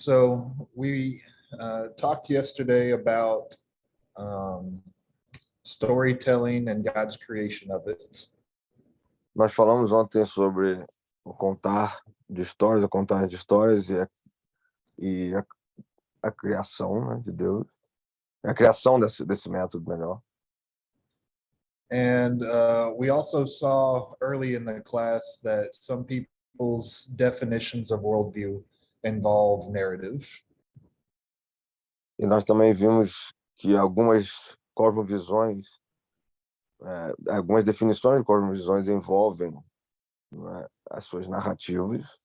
So we talked yesterday about um, storytelling and God's creation of it. Nós falamos ontem sobre o o contar de histórias e a criação, né, de Deus. A criação desse método melhor. And we also saw early in the class that some people's definitions of worldview involve narrative. E nós também vimos que algumas cosmovisões, algumas definições de cosmovisões envolvem, né, as suas narrativas.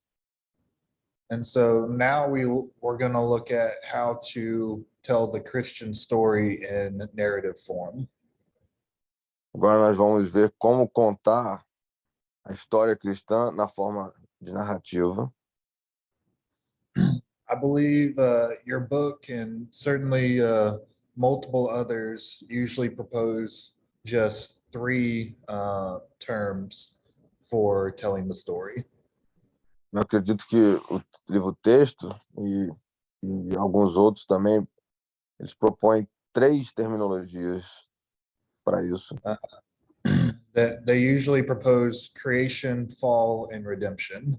And so now we're going to look at how to tell the Christian story in narrative form. Agora nós vamos ver como contar a história cristã na forma de narrativa. I believe your book and certainly multiple others usually propose just three terms for telling the story. Eu acredito que o livro texto e alguns outros também, eles propõem 3 terminologias para isso. That they usually propose creation, fall, and redemption.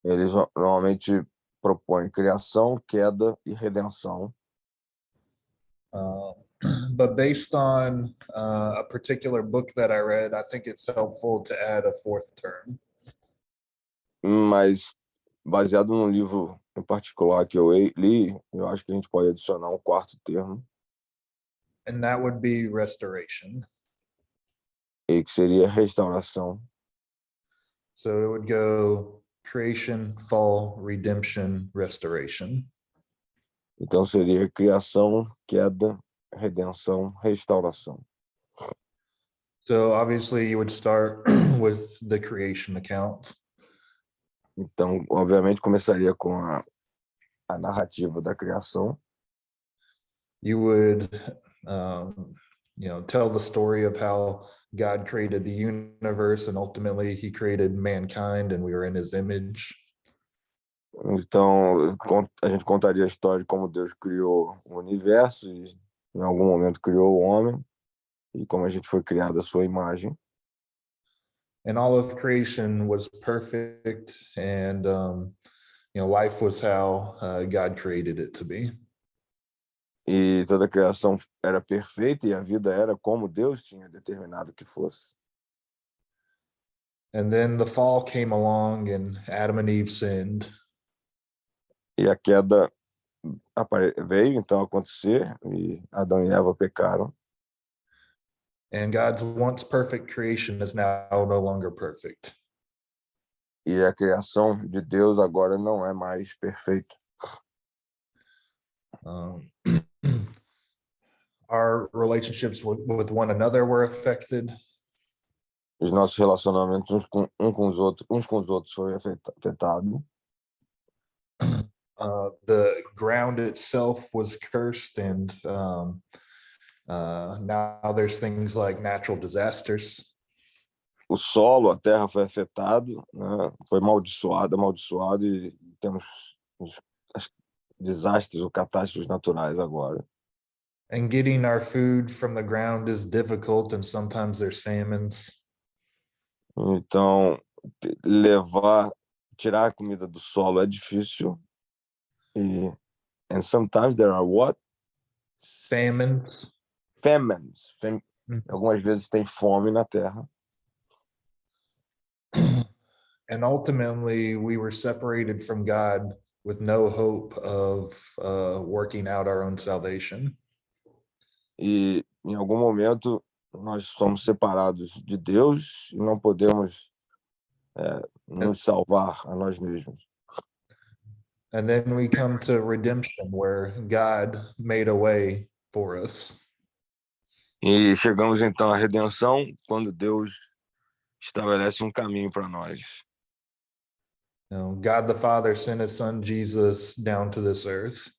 Eles normalmente propõem criação, queda e redenção. But based on a particular book that I read, I think it's helpful to add a fourth term. Mas, baseado num livro em particular que eu li, eu acho que a gente pode adicionar um 4º termo, And that would be restoration. e que seria restauração. So it would go creation, fall, redemption, restoration. Então seria criação, queda, redenção, restauração. So obviously you would start with the creation account. Então, obviamente, começaria com a narrativa da criação. You would tell the story of how God created the universe and ultimately he created mankind and we were in his image. Então, a gente contaria a história de como Deus criou o universo e em algum momento criou o homem e como a gente foi criado à sua imagem. And all of creation was perfect and life was how God created it to be. E toda a criação era perfeita e a vida era como Deus tinha determinado que fosse. And then the fall came along and Adam and Eve sinned. E a queda veio então acontecer e Adão e Eva pecaram. And God's once perfect creation is now no longer perfect. E a criação de Deus agora não é mais perfeita. Our relationships with one another were affected. Os nossos relacionamentos uns com os outros foi afetado. The ground itself was cursed and now there's things like natural disasters. O solo, a terra foi afetado, né? Foi amaldiçoado e temos os desastres ou catástrofes naturais agora. And getting our food from the ground is difficult and sometimes there's famines. Então, tirar a comida do solo é difícil. And sometimes there are what? Famines. Algumas vezes tem fome na terra. And ultimately, we were separated from God with no hope of working out our own salvation. E em algum momento nós somos separados de Deus e não podemos nos salvar a nós mesmos. And then we come to redemption, where God made a way for us. E chegamos então à redenção, quando Deus estabelece caminho para nós. God the Father sent his son Jesus down to this earth.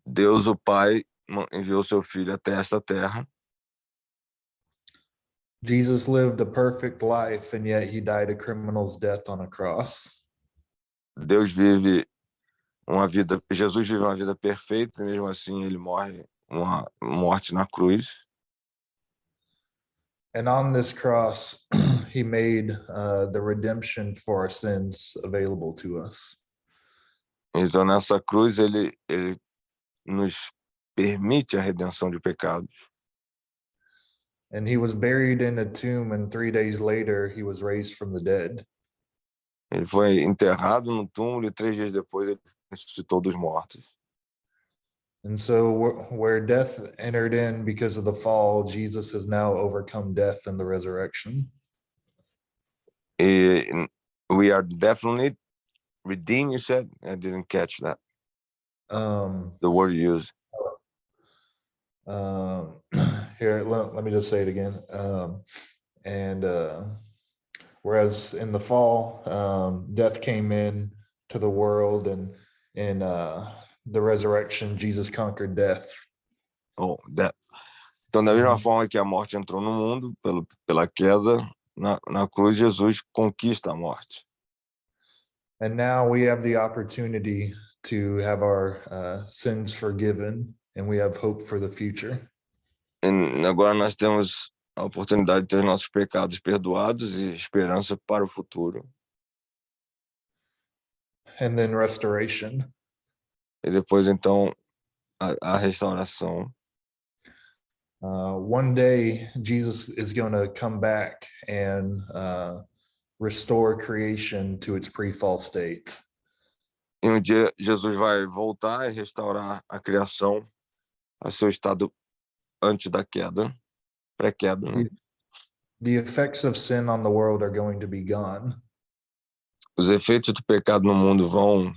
Deus o Pai enviou seu filho até esta terra. Jesus lived a perfect life and yet he died a criminal's death on a cross. Deus vive Jesus vive uma vida perfeita e mesmo assim ele morre uma morte na cruz. And on this cross, he made the redemption for our sins available to us. Então nessa cruz ele nos permite a redenção de pecados. And he was buried in a tomb, and 3 days later, he was raised from the dead. Ele foi enterrado no túmulo e 3 dias depois ele ressuscitou dos mortos. And so, where death entered in because of the fall, Jesus has now overcome death in the resurrection. E we are definitely redeemed, you said? I didn't catch that. The word you used. Here, let me just say it again. Whereas in the fall, death came in to the world, and in the resurrection, Jesus conquered death. Oh, death. Então, da mesma forma que a morte entrou no mundo pela queda, na cruz Jesus conquista a morte. And now we have the opportunity to have our sins forgiven, and we have hope for the future. E agora nós temos a oportunidade de ter nossos pecados perdoados e esperança para o futuro. And then restoration. E depois, então, a restauração. One day, Jesus is going to come back and restore creation to its pre-fall state. E um dia Jesus vai voltar e restaurar a criação a seu estado antes da queda, pré-queda, né? The effects of sin on the world are going to be gone. Os efeitos do pecado no mundo vão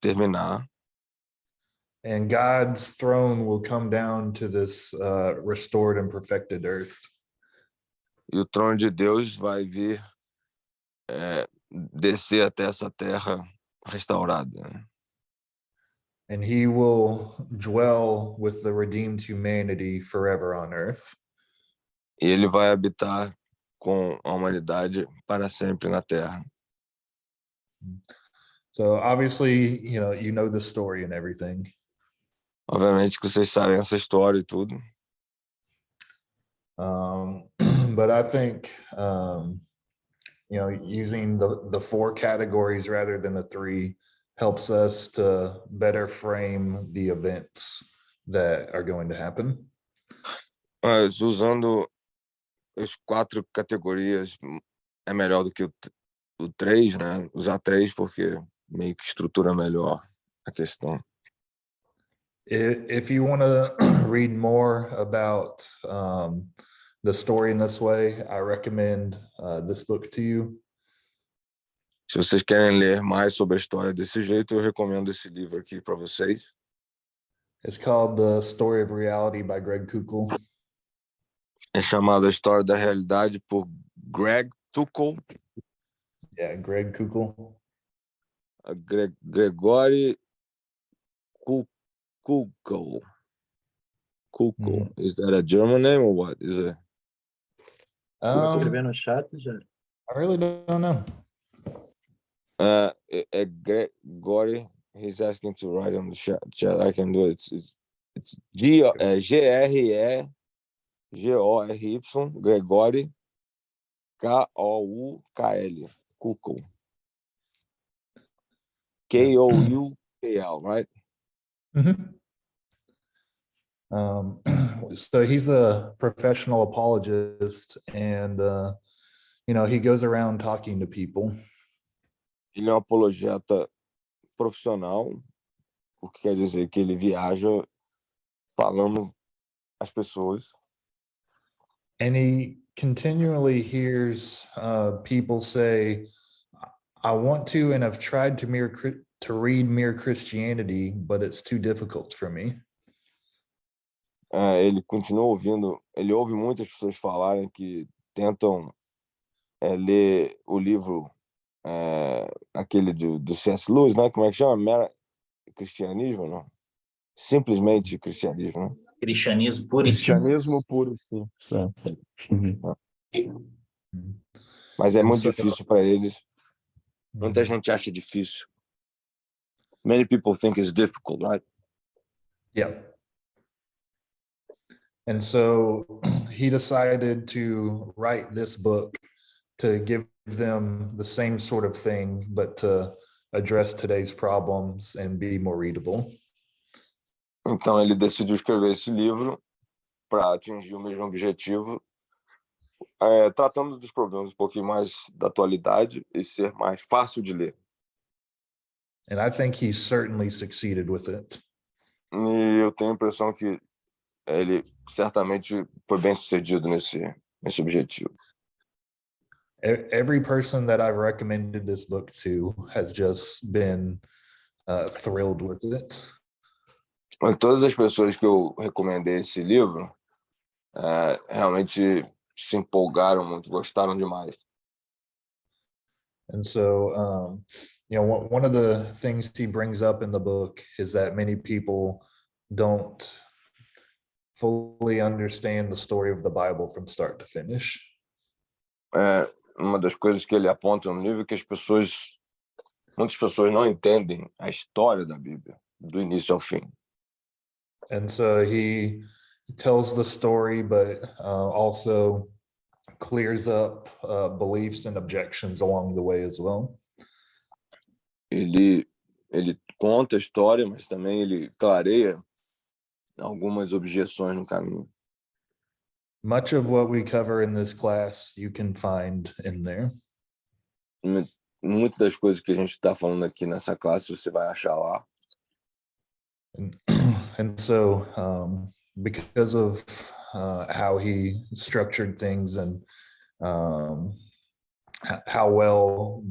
terminar. And God's throne will come down to this restored and perfected earth. E o trono de Deus vai vir descer até essa terra restaurada. And he will dwell with the redeemed humanity forever on earth. E ele vai habitar com a humanidade para sempre na terra. So obviously, you know the story and everything. Obviamente que vocês sabem essa história e tudo. But I think using the 4 categories rather than the 3 helps us to better frame the events that are going to happen. Mas usando as 4 categorias é melhor do que o 3, né? Usar 3 porque meio que estrutura melhor a questão. If you want to read more about the story in this way, I recommend this book to you. Se vocês querem ler mais sobre a história desse jeito, eu recomendo esse livro aqui para vocês. It's called The Story of Reality by Greg Koukl. É chamado A História da Realidade por Greg Koukl. Yeah, Greg Koukl. Gregory Koukl. Koukl. Is that a German name or what? Is it? Escrever no chat, já. I really don't know. Gregory, he's asking to write on the chat. I can do it. It's Gregory, Gregory, Koukl. Koukl. Koukl, right? Mm-hmm. So he's a professional apologist, and he goes around talking to people. Ele é um apologeta profissional, o que quer dizer que ele viaja falando às pessoas. And he continually hears people say, I want to and have tried to read Mere Christianity, but it's too difficult for me. Ele continua ouvindo, ele ouve muitas pessoas falarem que tentam ler o livro, aquele do C.S. Lewis, né? Como é que chama? Cristianismo, não? Simplesmente cristianismo, né? Cristianismo puro e Cristianismo puro, sim. Mas é muito difícil para eles. Muita gente acha difícil. Many people think it's difficult, right? Yeah. And so he decided to write this book to give them the same sort of thing, but to address today's problems and be more readable. Então ele decidiu escrever esse livro para atingir o mesmo objetivo, tratando dos problemas um pouquinho mais da atualidade e ser mais fácil de ler. And I think he certainly succeeded with it. E eu tenho a impressão que ele certamente foi bem sucedido nesse objetivo. Every person that I've recommended this book to has just been thrilled with it. Mas todas as pessoas que eu recomendei esse livro realmente se empolgaram muito, gostaram demais. And so, one of the things he brings up in the book is that many people don't fully understand the story of the Bible from start to finish. Uma das coisas que ele aponta no livro é que muitas pessoas não entendem a história da Bíblia, do início ao fim. And so he tells the story, but also clears up beliefs and objections along the way as well. Ele conta a história, mas também ele clareia algumas objeções no caminho. Much of what we cover in this class you can find in there. Muitas das coisas que a gente está falando aqui nessa classe você vai achar lá. And so, because of how he structured things and how well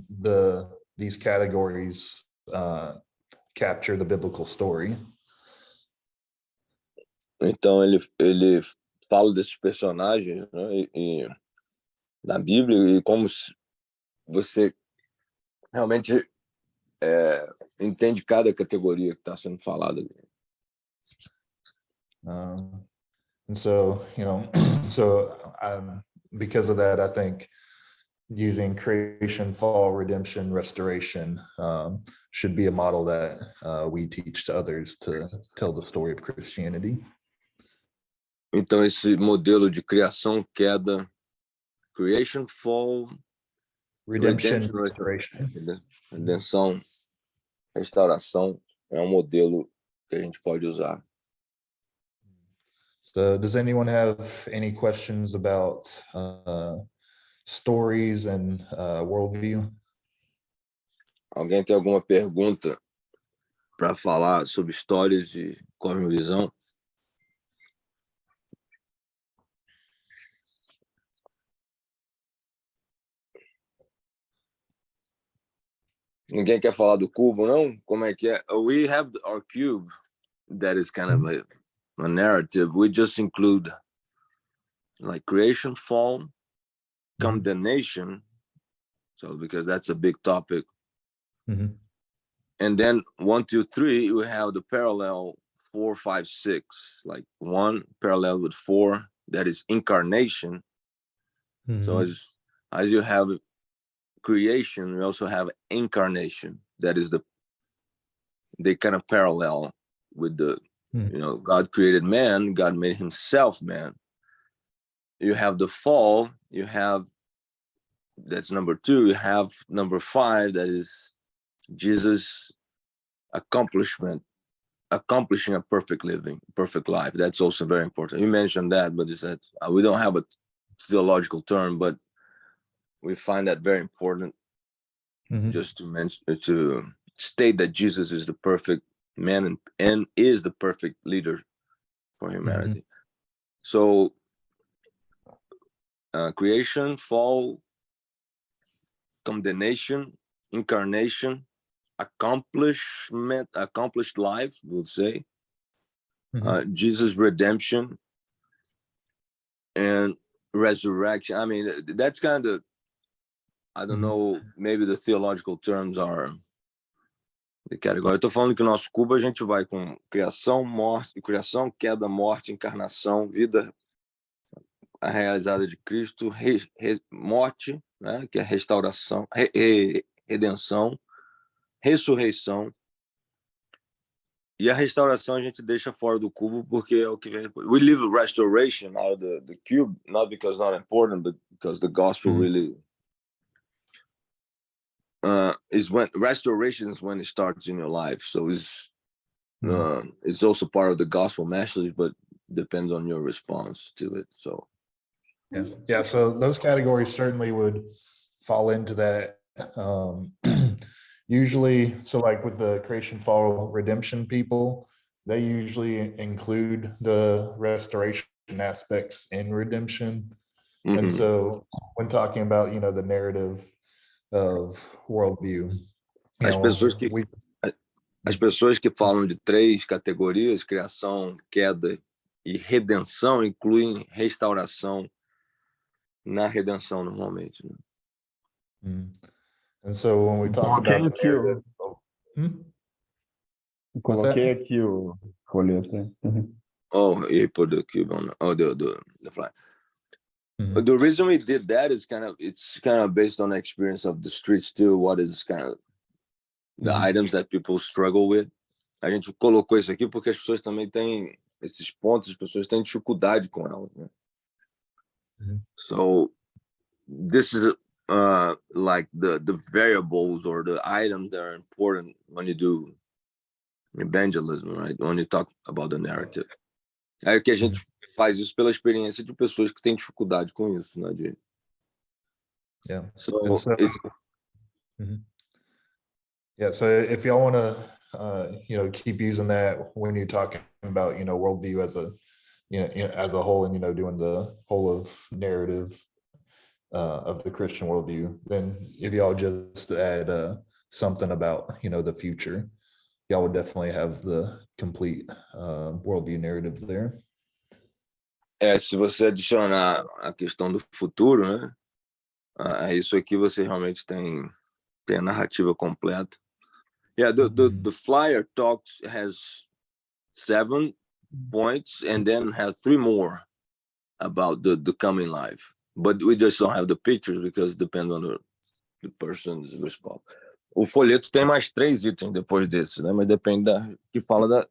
these categories capture the biblical story. Então ele fala desses personagens, né, e da Bíblia e como você realmente entende cada categoria que está sendo falada ali. And so, because of that, I think using creation, fall, redemption, restoration should be a model that we teach to others to tell the story of Christianity. Então esse modelo de criação, queda, creation, fall, Redemption, restoration. redenção, restauração é um modelo que a gente pode usar. So does anyone have any questions about stories and worldview? Alguém tem alguma pergunta para falar sobre histórias de cosmovisão? Ninguém quer falar do cubo, não? Como é que é? We have our cube that is kind of a narrative. We just include like creation, fall, condemnation. So because that's a big topic. And then 1, 2, 3, we have the parallel 4, 5, 6. Like 1 parallel with 4, that is incarnation. So as you have creation, we also have incarnation. That is they kind of parallel with the, God created man, God made himself man. You have the fall, that's number 2. You have number 5, that is Jesus accomplishing a perfect living, perfect life. That's also very important. You mentioned that, but it's that we don't have a theological term, but we find that very important just to state that Jesus is the perfect man and is the perfect leader for humanity. So creation, fall, condemnation, incarnation, accomplished life, we would say, Jesus' redemption and resurrection. I mean, that's kind of, I don't know, maybe the theological terms are the category. Eu tô falando que o nosso cubo a gente vai com criação, queda, morte, encarnação, vida realizada de Cristo, morte, né, que é restauração, redenção, ressurreição. E a restauração a gente deixa fora do cubo porque é o que vem depois. We leave restoration out of the cube, not because not important, but because the gospel really is when restoration is when it starts in your life. So it's also part of the gospel message, but depends on your response to it. So yeah. So those categories certainly would fall into that. Usually, so like with the creation, fall, redemption people, they usually include the restoration aspects in redemption. And so when talking about, the narrative of worldview, as pessoas que falam de 3 categorias, criação, queda e redenção, incluem restauração na redenção normalmente, né? And so when we talk about aqui, coloquei aqui o folheto, né? Oh, you put the cube on the fly. The reason we did that is it's kind of based on the experience of the streets too. What is kind of the items that people struggle with. A gente colocou isso aqui porque as pessoas também têm esses pontos, as pessoas têm dificuldade com elas, né? So this is like the variables or the items that are important when you do evangelism, right? When you talk about the narrative. É que a gente faz isso pela experiência de pessoas que têm dificuldade com isso, né? Yeah. So it's yeah. So if y'all want to, keep using that when you're talking about, worldview as a, as a whole, and doing the whole of narrative of the Christian worldview, then if y'all just add something about, the future, y'all would definitely have the complete worldview narrative there. Se você adicionar a questão do futuro, né? Isso aqui você realmente tem a narrativa completa. Yeah, the flyer has 7 points and then have 3 more about the coming life. But we just don't have the pictures because it depends on the person's response. O folheto tem mais 3 itens depois desse, né? Mas depende que fala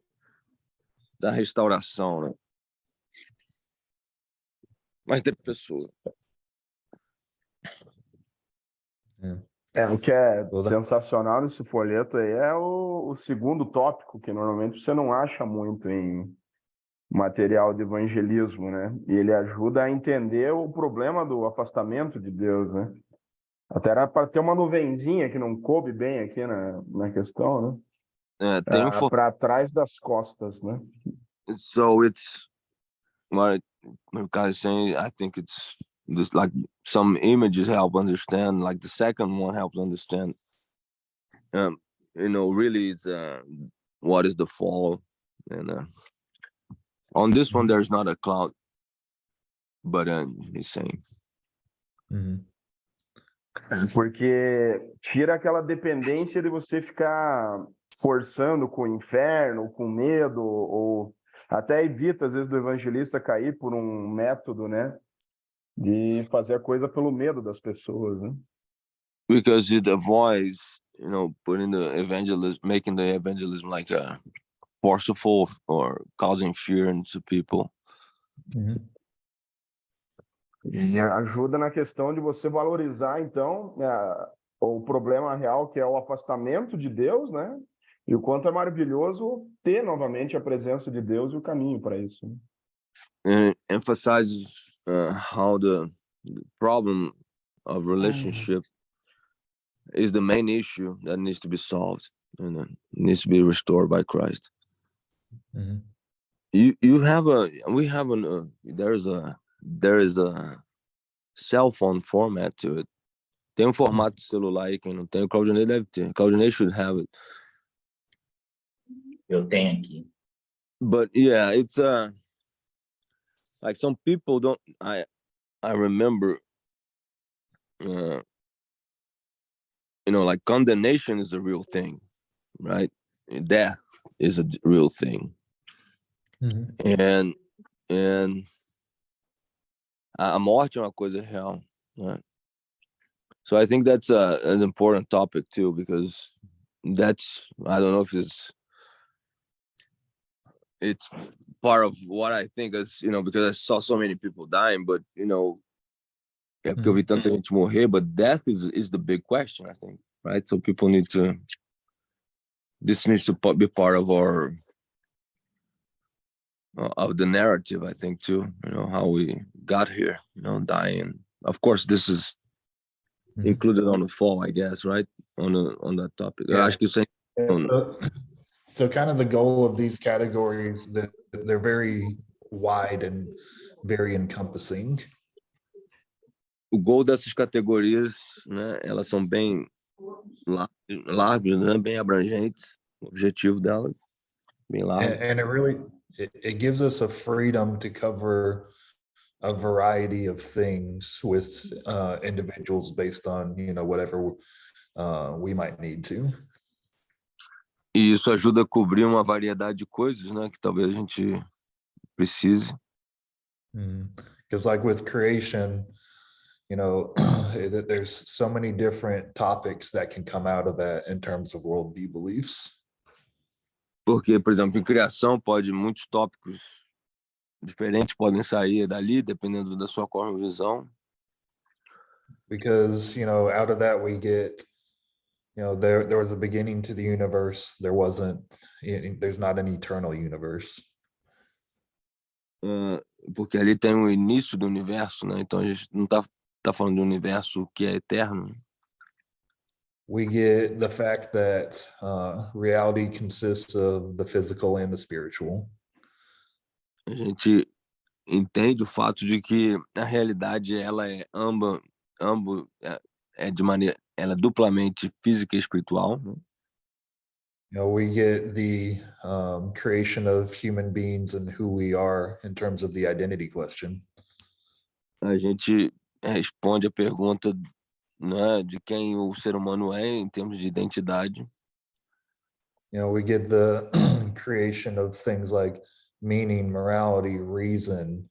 da restauração, né? Mas de pessoa. O que é sensacional nesse folheto aí é o segundo tópico, que normalmente você não acha muito em material de evangelismo, né? E ele ajuda a entender o problema do afastamento de Deus, né? Até era para ter uma nuvenzinha que não coube bem aqui na questão, né? Tem para trás das costas, né? So it's what guys saying. I think it's just like some images help understand. Like the second one helps understand. Really, it's what is the fall, and on this one there's not a cloud, but he's saying. Porque tira aquela dependência de você ficar forçando com o inferno, com medo, ou até evita, às vezes, do evangelista cair por um método, né? De fazer a coisa pelo medo das pessoas, né? Because it avoids, putting the evangelism, making the evangelism like a forceful or causing fear into people. E ajuda na questão de você valorizar, então, o problema real, que é o afastamento de Deus, né? E o quanto é maravilhoso ter novamente a presença de Deus e o caminho para isso. And it emphasizes how the problem of relationship is the main issue that needs to be solved and needs to be restored by Christ. There is a cell phone format to it. Tem formato de celular aí, quem não tem, o Claudinei deve ter. Claudinei should have it. Eu tenho aqui. But yeah, it's like some people don't. I remember, like condemnation is a real thing, right? Death is a real thing, and a morte é uma coisa real, né? So I think that's an important topic too, because that's, I don't know if it's part of what I think is, because I saw so many people dying, but é porque eu vi tanta gente morrer, but death is the big question, I think, right? So people this needs to be part of of the narrative, I think, too, how we got here, dying. Of course, this is included on the fall, I guess, right? On that topic. Yeah. Eu acho que isso So kind of the goal of these categories, that they're very wide and very encompassing. O goal dessas categorias, né, elas são bem largas, né, bem abrangentes. O objetivo delas, bem largo. And it really, it gives us a freedom to cover a variety of things with individuals based on, whatever we might need to. E isso ajuda a cobrir uma variedade de coisas, né, que talvez a gente precise. Because like with creation, there's so many different topics that can come out of that in terms of worldview beliefs. Porque, por exemplo, em criação muitos tópicos diferentes podem sair dali, dependendo da sua cosmovisão. Because, out of that we get, there was a beginning to the universe. There's not an eternal universe. Porque ali tem o início do universo, né? Então a gente não tá falando de um universo que é eterno. We get the fact that reality consists of the physical and the spiritual. A gente entende o fato de que a realidade ela é ambos de maneira, ela é duplamente física e espiritual, né? We get the creation of human beings and who we are in terms of the identity question. A gente responde a pergunta, né, de quem o ser humano é em termos de identidade. We get the creation of things like meaning, morality, reason,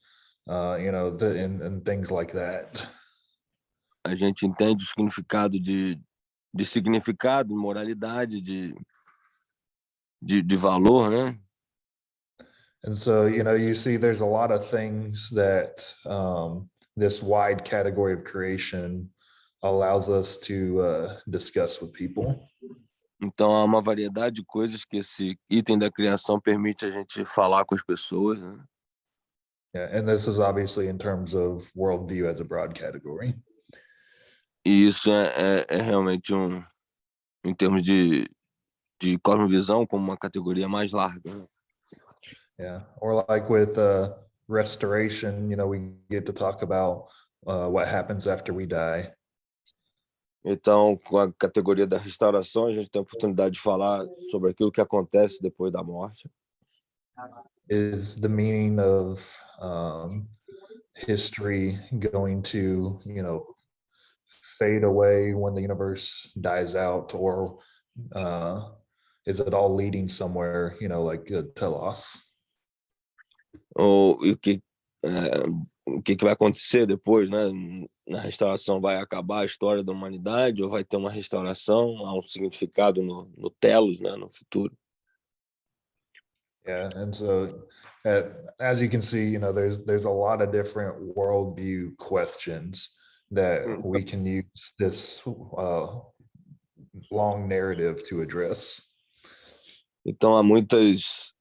and things like that. A gente entende o significado de significado, moralidade, de valor, né? And so, you see there's a lot of things that this wide category of creation allows us to discuss with people. Então há uma variedade de coisas que esse item da criação permite a gente falar com as pessoas, né? Yeah, and this is obviously in terms of worldview as a broad category. E isso é realmente em termos de cosmovisão, como uma categoria mais larga, né? Yeah, or like with restoration, we get to talk about what happens after we die. Então, com a categoria da restauração, a gente tem a oportunidade de falar sobre aquilo que acontece depois da morte. Is the meaning of history going to, fade away when the universe dies out, or is it all leading somewhere, like telos? Ou e o que vai acontecer depois, né? Na restauração vai acabar a história da humanidade ou vai ter uma restauração, há um significado no telos, né? No futuro. Yeah, and so as you can see, there's a lot of different worldview questions that we can use this long narrative to address. Então há muitas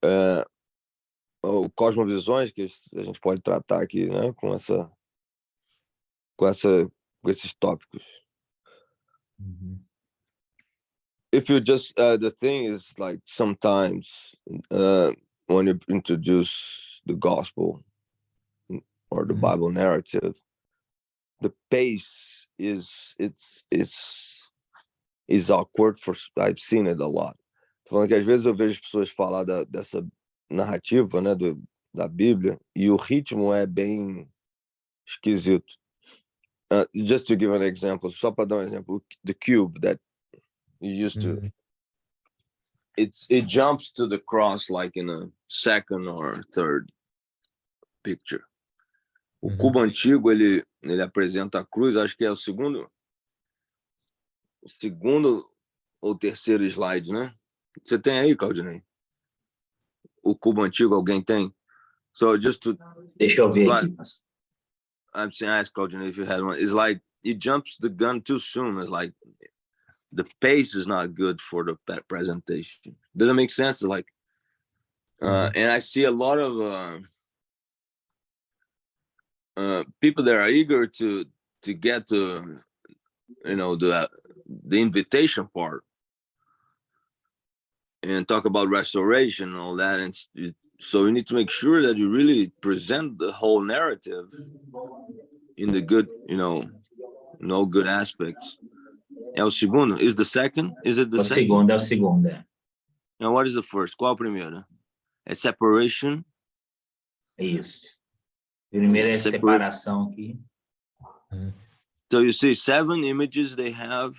cosmovisões que a gente pode tratar aqui, né? Com esses tópicos. If you just the thing is like sometimes when you introduce the gospel or the Bible narrative, the pace is awkward. I've seen it a lot. Tô falando que às vezes eu vejo pessoas falar dessa narrativa, né, da Bíblia, e o ritmo é bem esquisito. Just to give an example, só para dar um exemplo, the cube that you used to, it jumps to the cross like in a second or third picture. O cubo antigo, ele apresenta a cruz, acho que é o segundo o segundo ou terceiro slide, né? Você tem aí, Claudinei? O cubo antigo, alguém tem? So just to, Deixa eu ver But- aqui, pastor. I'm saying, ask Claudinei if you had one. It's like, it jumps the gun too soon. It's like, the pace is not good for the presentation. Doesn't make sense. Like, and I see a lot of people that are eager to get to, the invitation part and talk about restoration and all that. And so you need to make sure that you really present the whole narrative in the good, no good aspects. É o segundo? Is the second? Is it the O second? segundo é o segundo, é. And what is the first? Qual a primeira? É separation. Isso. Primeiro é Separate. separação aqui. So you see 7 images they have.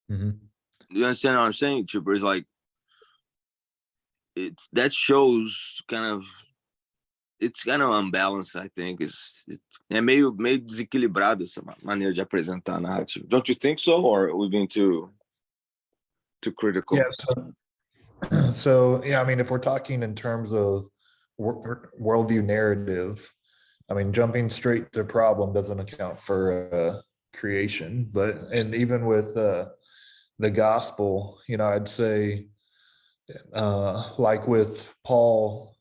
You understand what I'm saying, Chipper? It's like, that shows it's kind of unbalanced, I think. É meio desequilibrado essa maneira de apresentar a narrativa. Don't you think so? Or are we being too critical? Yeah. So yeah, I mean, if we're talking in terms of worldview narrative, I mean, jumping straight to problem doesn't account for creation. And even with the gospel, I'd say, like with Paul,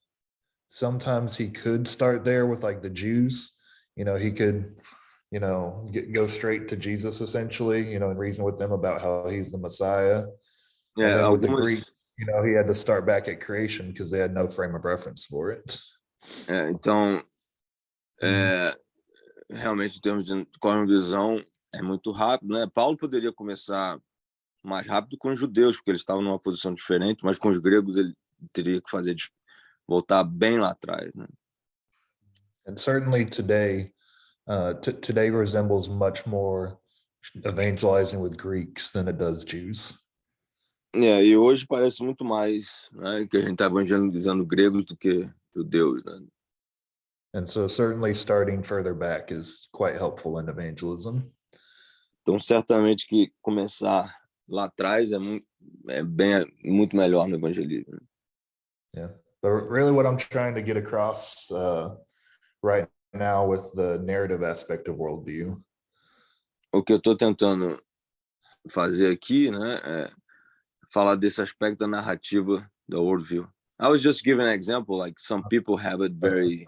sometimes he could start there with like the Jews. He could, go straight to Jesus essentially, and reason with them about how he's the Messiah. Yeah, and then with the Greeks, he had to start back at creation because they had no frame of reference for it. Então, realmente, em termos de cosmovisão, é muito rápido, né? Paulo poderia começar mais rápido com os judeus, porque eles estavam numa posição diferente, mas com os gregos ele teria que voltar bem lá atrás, né? And certainly today, today resembles much more evangelizing with Greeks than it does Jews. E hoje parece muito mais, né, que a gente está evangelizando gregos do que judeus, né? And so certainly starting further back is quite helpful in evangelism. Então, certamente que começar lá atrás é muito melhor no evangelismo. Yeah. But really what I'm trying to get across right now with the narrative aspect of worldview. O que eu estou tentando fazer aqui, né, é falar desse aspecto da narrativa da worldview. I was just giving an example, like some people have it very,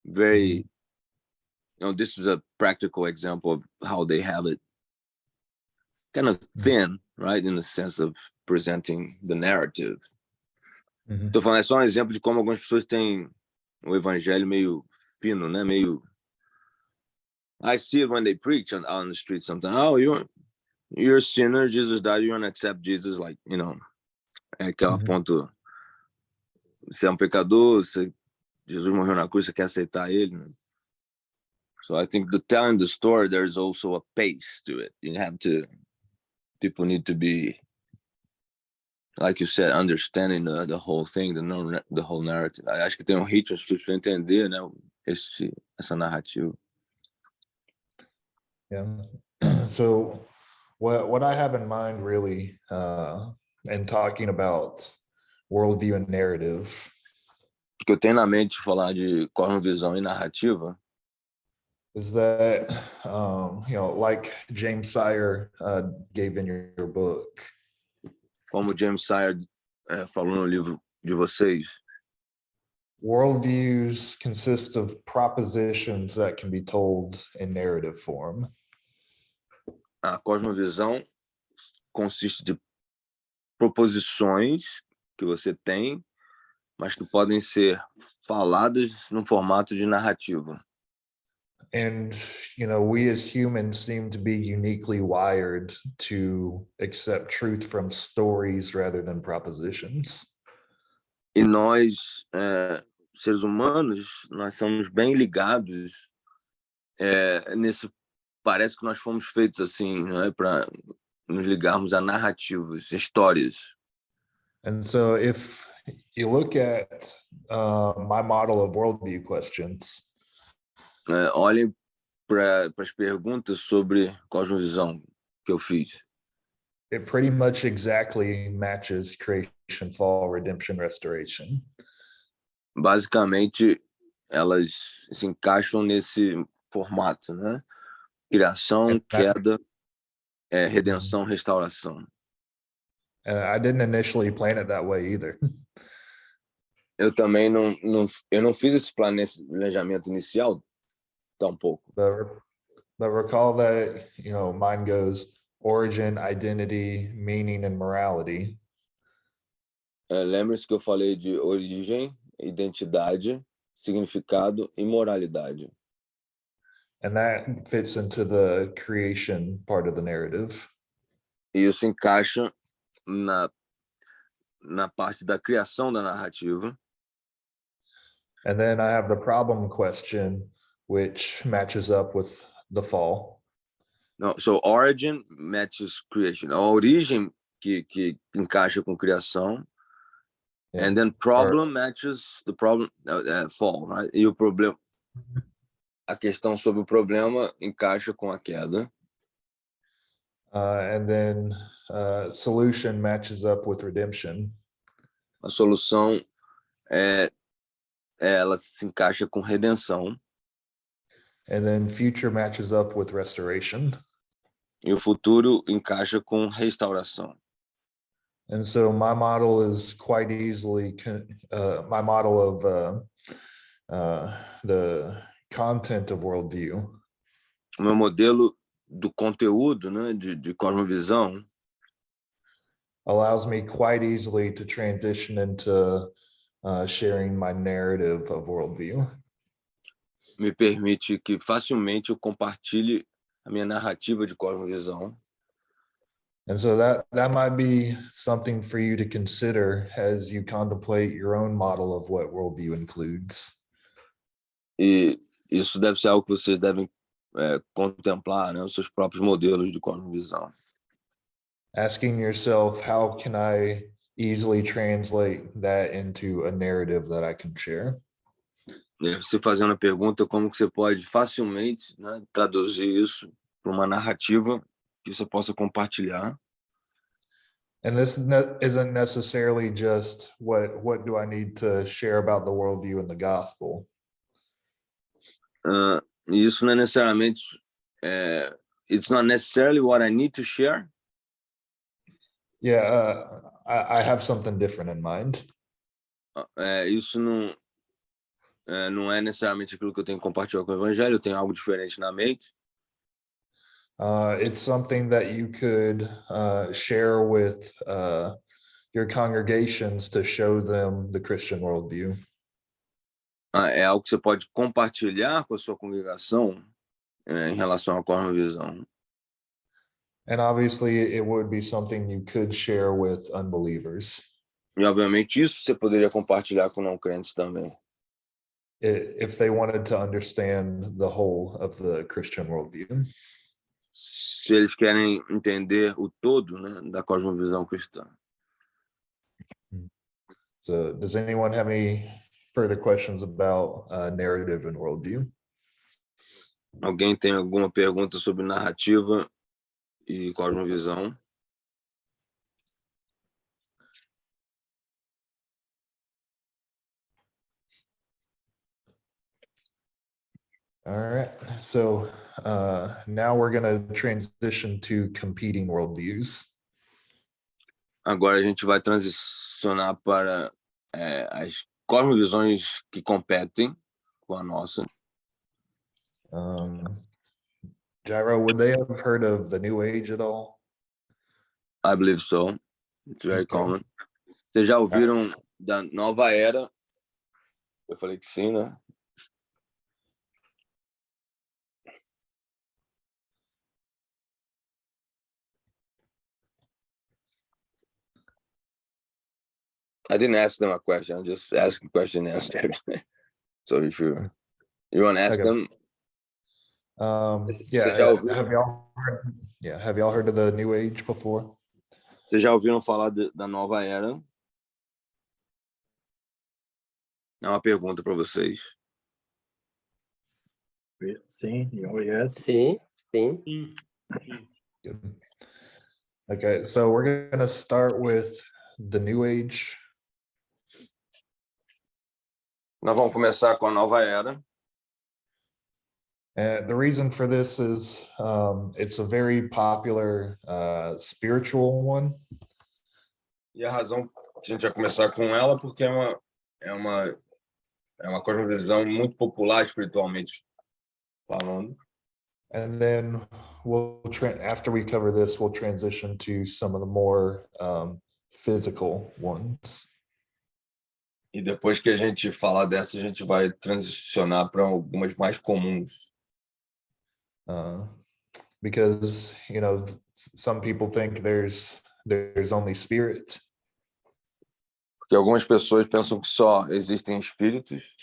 very, this is a practical example of how they have it kind of thin, right, in the sense of presenting the narrative. Tô falando, é só um exemplo de como algumas pessoas têm o evangelho meio fino, né, meio... I see it when they preach out on the street sometimes. Oh, you're a sinner, Jesus died, you don't accept Jesus, like, é aquela ponto, você é um pecador, Jesus morreu na cruz, você quer aceitar ele, né? So I think telling the story, there's also a pace to it. People need to be, like you said, understanding the whole thing, the whole narrative. Acho que tem ritmo para entender, né, essa narrativa. Yeah. So what I have in mind really, in talking about worldview and narrative, que eu tenho na mente falar de cosmovisão e narrativa, is that, like James Sire gave in your book. Como James Sire falou no livro de vocês. Worldviews consist of propositions that can be told in narrative form. A cosmovisão consiste de proposições que você tem, mas que podem ser faladas no formato de narrativa. And, we as humans seem to be uniquely wired to accept truth from stories rather than propositions. E nós, seres humanos, nós somos bem ligados nesse... Parece que nós fomos feitos assim, né, para nos ligarmos a narrativas, histórias. And so if you look at my model of worldview questions, Olhem para as perguntas sobre cosmovisão que eu fiz. It pretty much exactly matches creation, fall, redemption, restoration. Basicamente, elas se encaixam nesse formato, né? Criação, queda, redenção, restauração. I didn't initially plan it that way either. Eu também não fiz esse planejamento inicial, tampouco. But recall that, mine goes origin, identity, meaning, and morality. Lembre-se que eu falei de origem, identidade, significado e moralidade. And that fits into the creation part of the narrative. E isso encaixa na parte da criação da narrativa. And then I have the problem question, which matches up with the fall. No, so origin matches creation. A origem que encaixa com criação. Yeah. And then problem matches the problem, fall, right? E o problema, a questão sobre o problema encaixa com a queda. And then solution matches up with redemption. A solução ela se encaixa com redenção. And then future matches up with restoration. E o futuro encaixa com restauração. And so my model is quite easily my model of the content of worldview. O meu modelo do conteúdo, né, de cosmovisão, allows me quite easily to transition into sharing my narrative of worldview. Me permite que facilmente eu compartilhe a minha narrativa de cosmovisão. And so that might be something for you to consider as you contemplate your own model of what worldview includes. E isso deve ser algo que vocês devem contemplar, né, os seus próprios modelos de cosmovisão. Asking yourself, how can I easily translate that into a narrative that I can share? E você fazendo a pergunta como que você pode facilmente, né, traduzir isso para uma narrativa que você possa compartilhar. And this isn't necessarily just what do I need to share about the worldview and the gospel. Isso não é necessariamente it's not necessarily what I need to share. Yeah, I have something different in mind. Isso não é necessariamente aquilo que eu tenho que compartilhar com o evangelho, eu tenho algo diferente na mente. It's something that you could share with your congregations to show them the Christian worldview. É algo que você pode compartilhar com a sua congregação em relação à cosmovisão. And obviously it would be something you could share with unbelievers. E obviamente isso você poderia compartilhar com não crentes também. If they wanted to understand the whole of the Christian worldview. Se eles querem entender o todo, né, da cosmovisão cristã. So does anyone have any further questions about narrative and worldview? Alguém tem alguma pergunta sobre narrativa e cosmovisão? All right, so now we're going to transition to competing worldviews. Agora a gente vai transicionar para as cosmovisões que competem com a nossa. Gyro, would they have heard of the New Age at all? I believe so. It's very common. Vocês já ouviram da nova era? Eu falei que sim, né? I didn't ask them a question. I just asked a question and answered. So if you want to ask them. Yeah, have y'all heard of the New Age before? Vocês já ouviram falar da nova era? É uma pergunta para vocês. Sim, yes. Sim, sim. Good. Okay, so we're going to start with the New Age. Nós vamos começar com a nova era. And the reason for this is it's a very popular spiritual one. E a razão que a gente vai começar com ela porque é uma cosmovisão muito popular espiritualmente falando. And then after we cover this, we'll transition to some of the more physical ones. E depois que a gente falar dessa, a gente vai transicionar para algumas mais comuns. Because, you know, some people think there's only spirit. Porque algumas pessoas pensam que só existem espíritos.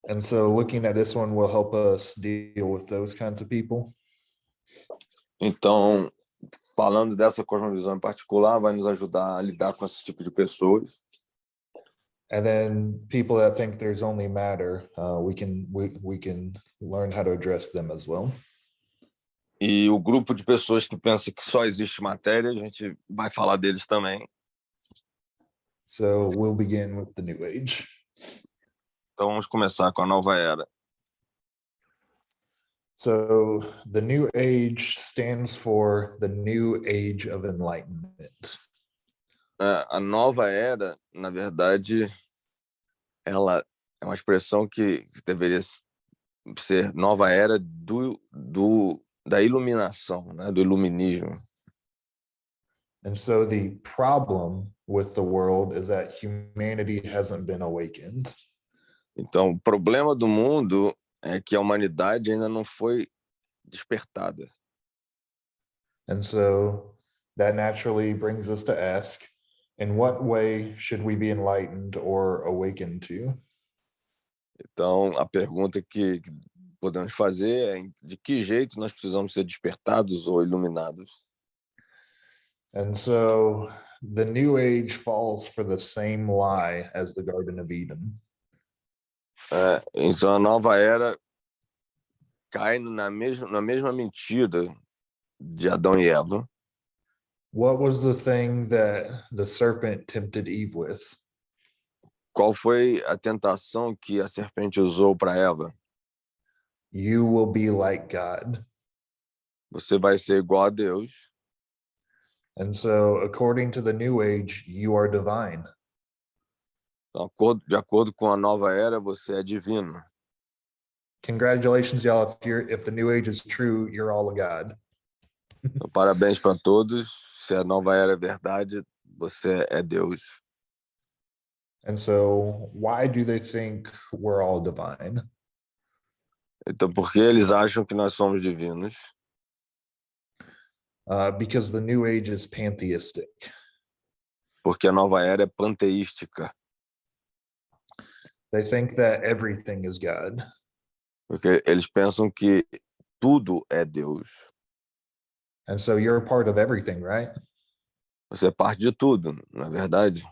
And so looking at this one will help us deal with those kinds of people. Então, falando dessa cosmovisão em particular, vai nos ajudar a lidar com esse tipo de pessoas. And then people that think there's only matter, we can learn how to address them as well. E o grupo de pessoas que pensa que só existe matéria, a gente vai falar deles também. So we'll begin with the New Age. Então vamos começar com a nova era. So the New Age stands for the New Age of Enlightenment. A nova era, na verdade, ela é uma expressão que deveria ser nova era da iluminação, né? Do iluminismo. And so the problem with the world is that humanity hasn't been awakened. Então, o problema do mundo é que a humanidade ainda não foi despertada. And so that naturally brings us to ask, in what way should we be enlightened or awakened to? Então, a pergunta que podemos fazer é de que jeito nós precisamos ser despertados ou iluminados? And so the New Age falls for the same lie as the Garden of Eden. Então, a nova era cai na mesma mentira de Adão e Eva. What was the thing that the serpent tempted Eve with? Qual foi a tentação que a serpente usou para Eva? You will be like God. Você vai ser igual a Deus. And so, according to the New Age, you are divine. Então, de acordo com a nova era, você é divino. Congratulations, y'all. If the New Age is true, you're all a God. Então, parabéns para todos. Se a nova era é verdade, você é Deus. And so, why do they think we're all divine? Então, por que eles acham que nós somos divinos? Because the New Age is pantheistic. Porque a nova era é panteística. They think that everything is God. Porque eles pensam que tudo é Deus. And so you're a part of everything, right? Você é parte de tudo, não é verdade?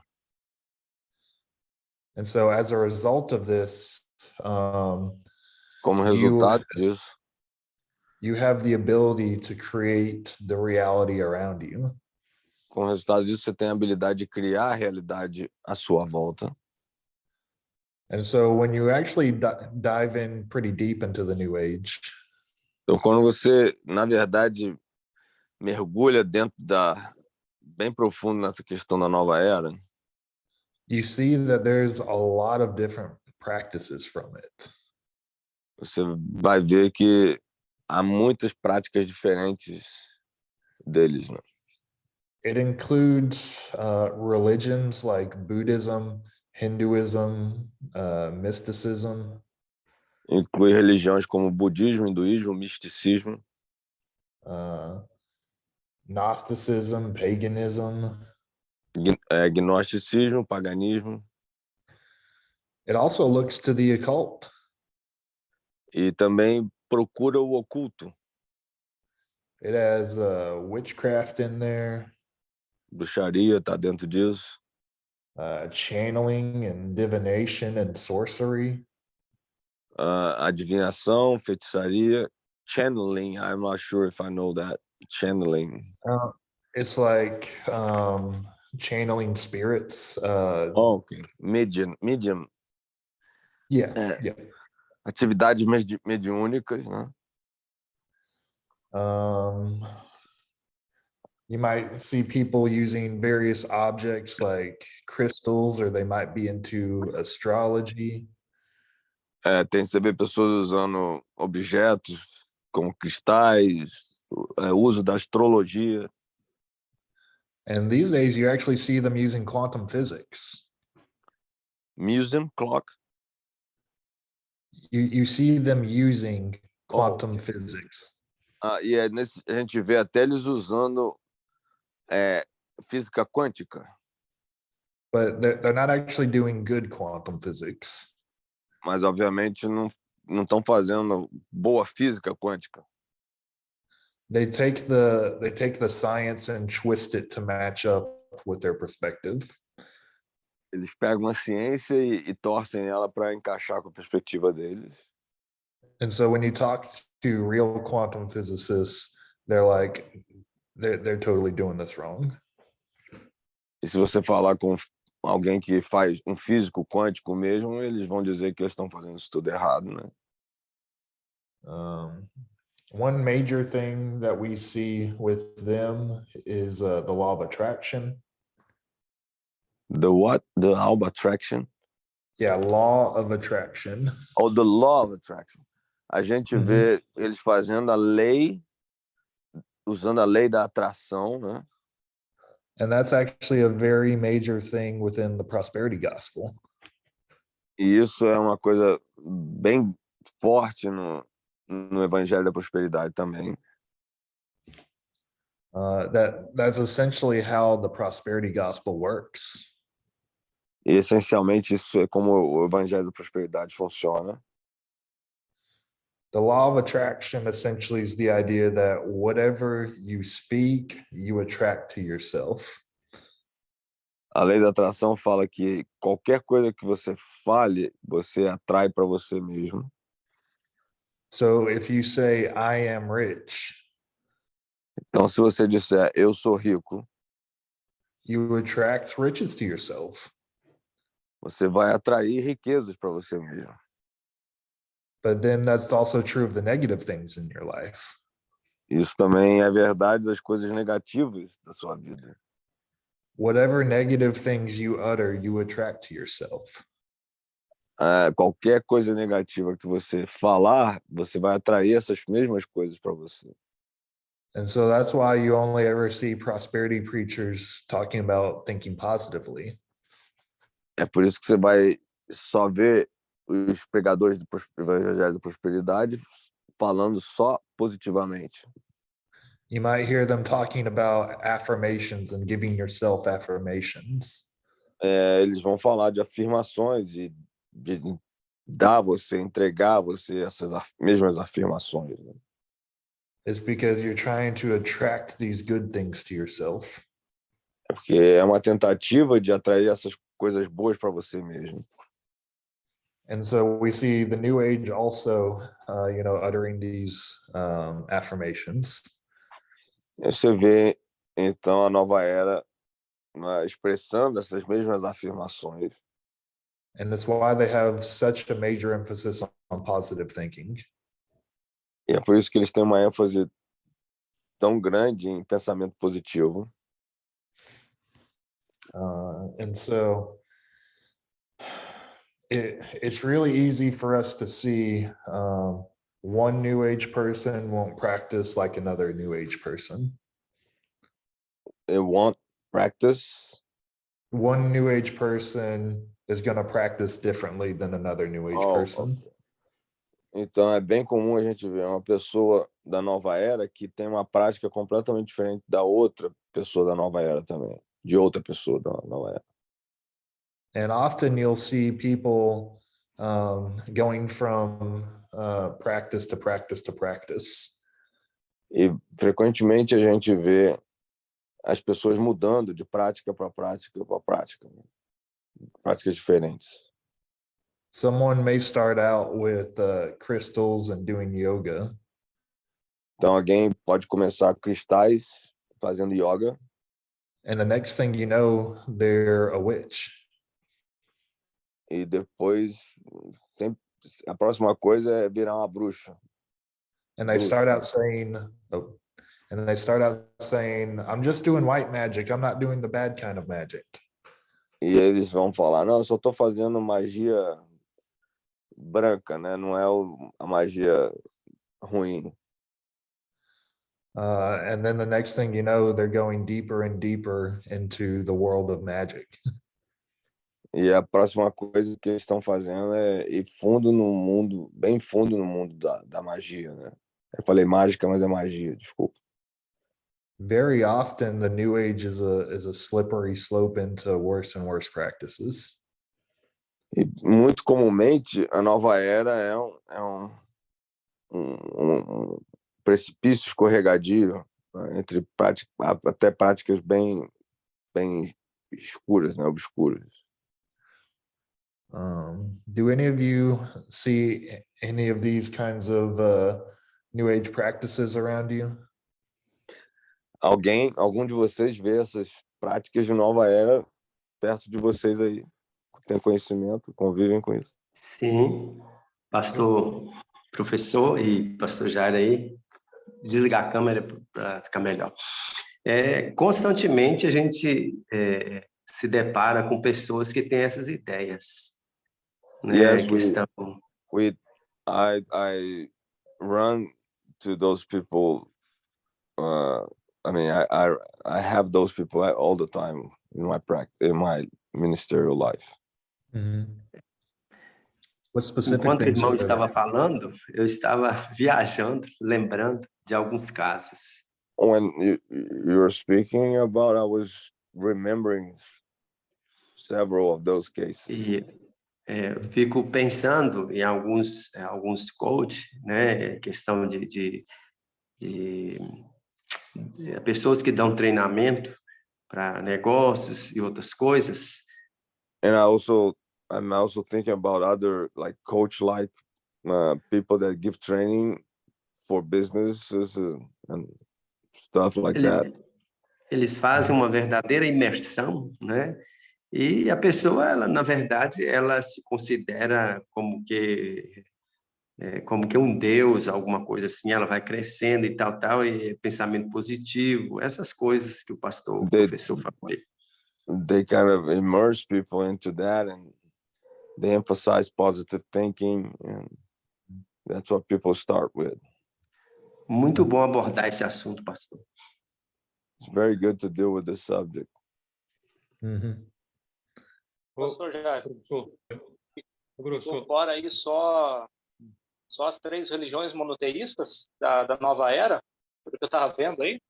And so as a result of this, Como resultado disso, you have the ability to create the reality around you. como resultado disso, você tem a habilidade de criar a realidade à sua volta. And so when you actually dive in pretty deep into the New Age, Então, quando você, na verdade, mergulha bem profundo nessa questão da nova era, you see that there's a lot of different practices from it. você vai ver que há muitas práticas diferentes deles, né? It includes religions like Buddhism, Hinduism, mysticism. Inclui religiões como budismo, hinduísmo, misticismo, Gnosticism, paganism. gnosticismo, paganismo, It also looks to the occult. e também procura o oculto, It has witchcraft in there, bruxaria está dentro disso, channeling and divination and sorcery. adivinhação, feitiçaria, channeling. I'm not sure if I know that. Channeling. It's like channeling spirits. Okay. Medium. Yeah, É. yeah. Atividades mediúnicas, né? You might see people using various objects like crystals, or they might be into astrology. Você vê pessoas usando objetos como cristais, uso da astrologia. And these days you actually see them using quantum physics. Museum clock. You see them using quantum okay. physics. E a gente vê até eles usando física quântica. But they're not actually doing good quantum physics. Mas, obviamente, não estão fazendo boa física quântica. They take the science and twist it to match up with their perspective. Eles pegam a ciência e torcem ela para encaixar com a perspectiva deles. And so when you talk to real quantum physicists, they're like, they're totally doing this wrong. E se você falar com alguém que faz um físico quântico mesmo, eles vão dizer que eles estão fazendo isso tudo errado, né? One major thing that we see with them is the law of attraction. The what? The law of attraction? Yeah, law of attraction. Ou the law of attraction. A gente vê eles fazendo a lei, usando a lei da atração, né? And that's actually a very major thing within the prosperity gospel. E isso é uma coisa bem forte no Evangelho da Prosperidade também. That's essentially how the prosperity gospel works. E essencialmente isso é como o Evangelho da Prosperidade funciona. The law of attraction essentially is the idea that whatever you speak, you attract to yourself. A lei da atração fala que qualquer coisa que você fale, você atrai para você mesmo. So if you say, I am rich, então, se você disser, eu sou rico, you attract riches to yourself. Você vai atrair riquezas para você mesmo. But then that's also true of the negative things in your life. Isso também é verdade das coisas negativas da sua vida. Whatever negative things you utter, you attract to yourself. Qualquer coisa negativa que você falar, você vai atrair essas mesmas coisas para você. And so that's why you only ever see prosperity preachers talking about thinking positively. É por isso que você vai só ver os pregadores do Evangelho da Prosperidade falando só positivamente. You might hear them talking about affirmations and giving yourself affirmations. Eles vão falar de afirmações, de dar você, entregar você essas mesmas afirmações. Né? It's because you're trying to attract these good things to yourself. É porque é uma tentativa de atrair essas coisas boas para você mesmo. And so we see the New Age also, uttering these affirmations. Você vê, então, a nova era expressando essas mesmas afirmações. And that's why they have such a major emphasis on positive thinking. E é por isso que eles têm uma ênfase tão grande em pensamento positivo. And so it's really easy for us to see one New Age person won't practice like another New Age person. They won't practice. One New Age person is going to practice differently than another New Age person. Okay. Então é bem comum a gente ver uma pessoa da nova era que tem uma prática completamente diferente da outra pessoa da nova era também, de outra pessoa da nova era. And often you'll see people going from practice to practice to practice. E frequentemente a gente vê as pessoas mudando de prática para prática para prática, né? Práticas diferentes. Someone may start out with crystals and doing yoga. Então alguém pode começar cristais fazendo yoga And the next thing you know, they're a witch. e depois sempre a próxima coisa é virar uma bruxa. And they start Bruxa. out saying, oh, and they start out saying, I'm just doing white magic. I'm not doing the bad kind of magic. E eles vão falar, não, eu só estou fazendo magia branca, né? Não é a magia ruim. And then the next thing you know, they're going deeper and deeper into the world of magic. E a próxima coisa que eles estão fazendo é ir fundo no mundo, bem fundo no mundo da magia, né? Eu falei mágica, mas é magia, desculpa. Very often, the New Age is a slippery slope into worse and worse practices. E muito comumente a nova era é um precipício escorregadio, né, entre até práticas bem escuras, né, obscuras. Do any of you see any of these kinds of New Age practices around you? Algum de vocês vê essas práticas de nova era perto de vocês aí? Tem conhecimento, convivem com isso? Sim, pastor, professor e pastor Jair aí, desligar a câmera para ficar melhor. Constantemente a gente se depara com pessoas que têm essas ideias, né? Yes, I run to those people. I mean, I have those people all the time in my in my ministerial life. What specific Enquanto o things irmão are estava falando, eu estava viajando, lembrando de alguns casos. When you were speaking about, I was remembering several of those cases. E eu fico pensando em alguns coach, né? Questão de pessoas que dão treinamento para negócios e outras coisas. And I'm also thinking about other like coach-like people that give training for businesses and stuff like that. Eles fazem uma verdadeira imersão, né? E a pessoa, ela, na verdade, ela se considera como que um deus, alguma coisa assim, ela vai crescendo e tal, e pensamento positivo, essas coisas que o professor falou aí. They kind of immerse people into that, and they emphasize positive thinking, and that's what people start with. Muito bom abordar esse assunto, pastor. It's very good to deal with this subject. Pastor Jair, professor, fora aí só as 3 religiões monoteístas da nova era, porque eu estava vendo aí.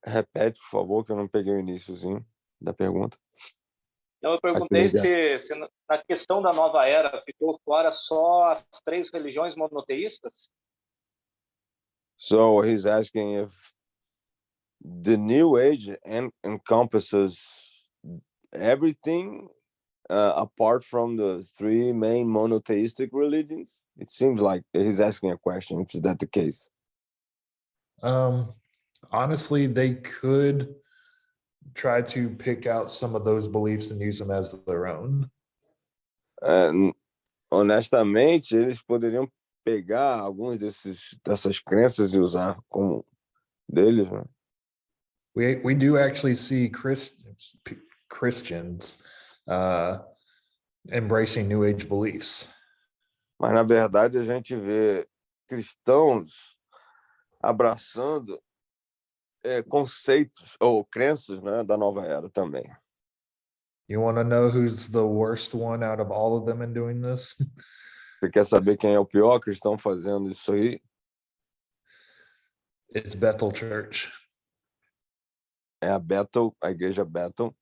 Repete, por favor, que eu não peguei o iniciozinho da pergunta. Então, eu perguntei se na questão da nova era ficou fora só as 3 religiões monoteístas. So he's asking if the New Age encompasses everything apart from the 3 main monotheistic religions. It seems like he's asking a question. Is that the case? Honestly, they could try to pick out some of those beliefs and use them as their own. Honestamente, eles poderiam pegar alguns dessas crenças e usar como deles, né? We do actually see Christians embracing New Age beliefs. Mas, na verdade, a gente vê cristãos abraçando conceitos ou crenças, né, da nova era também. You want to know who's the worst one out of all of them in doing this? Você quer saber quem é o pior cristão fazendo isso aí? It's Bethel Church. É a Bethel, a igreja Bethel.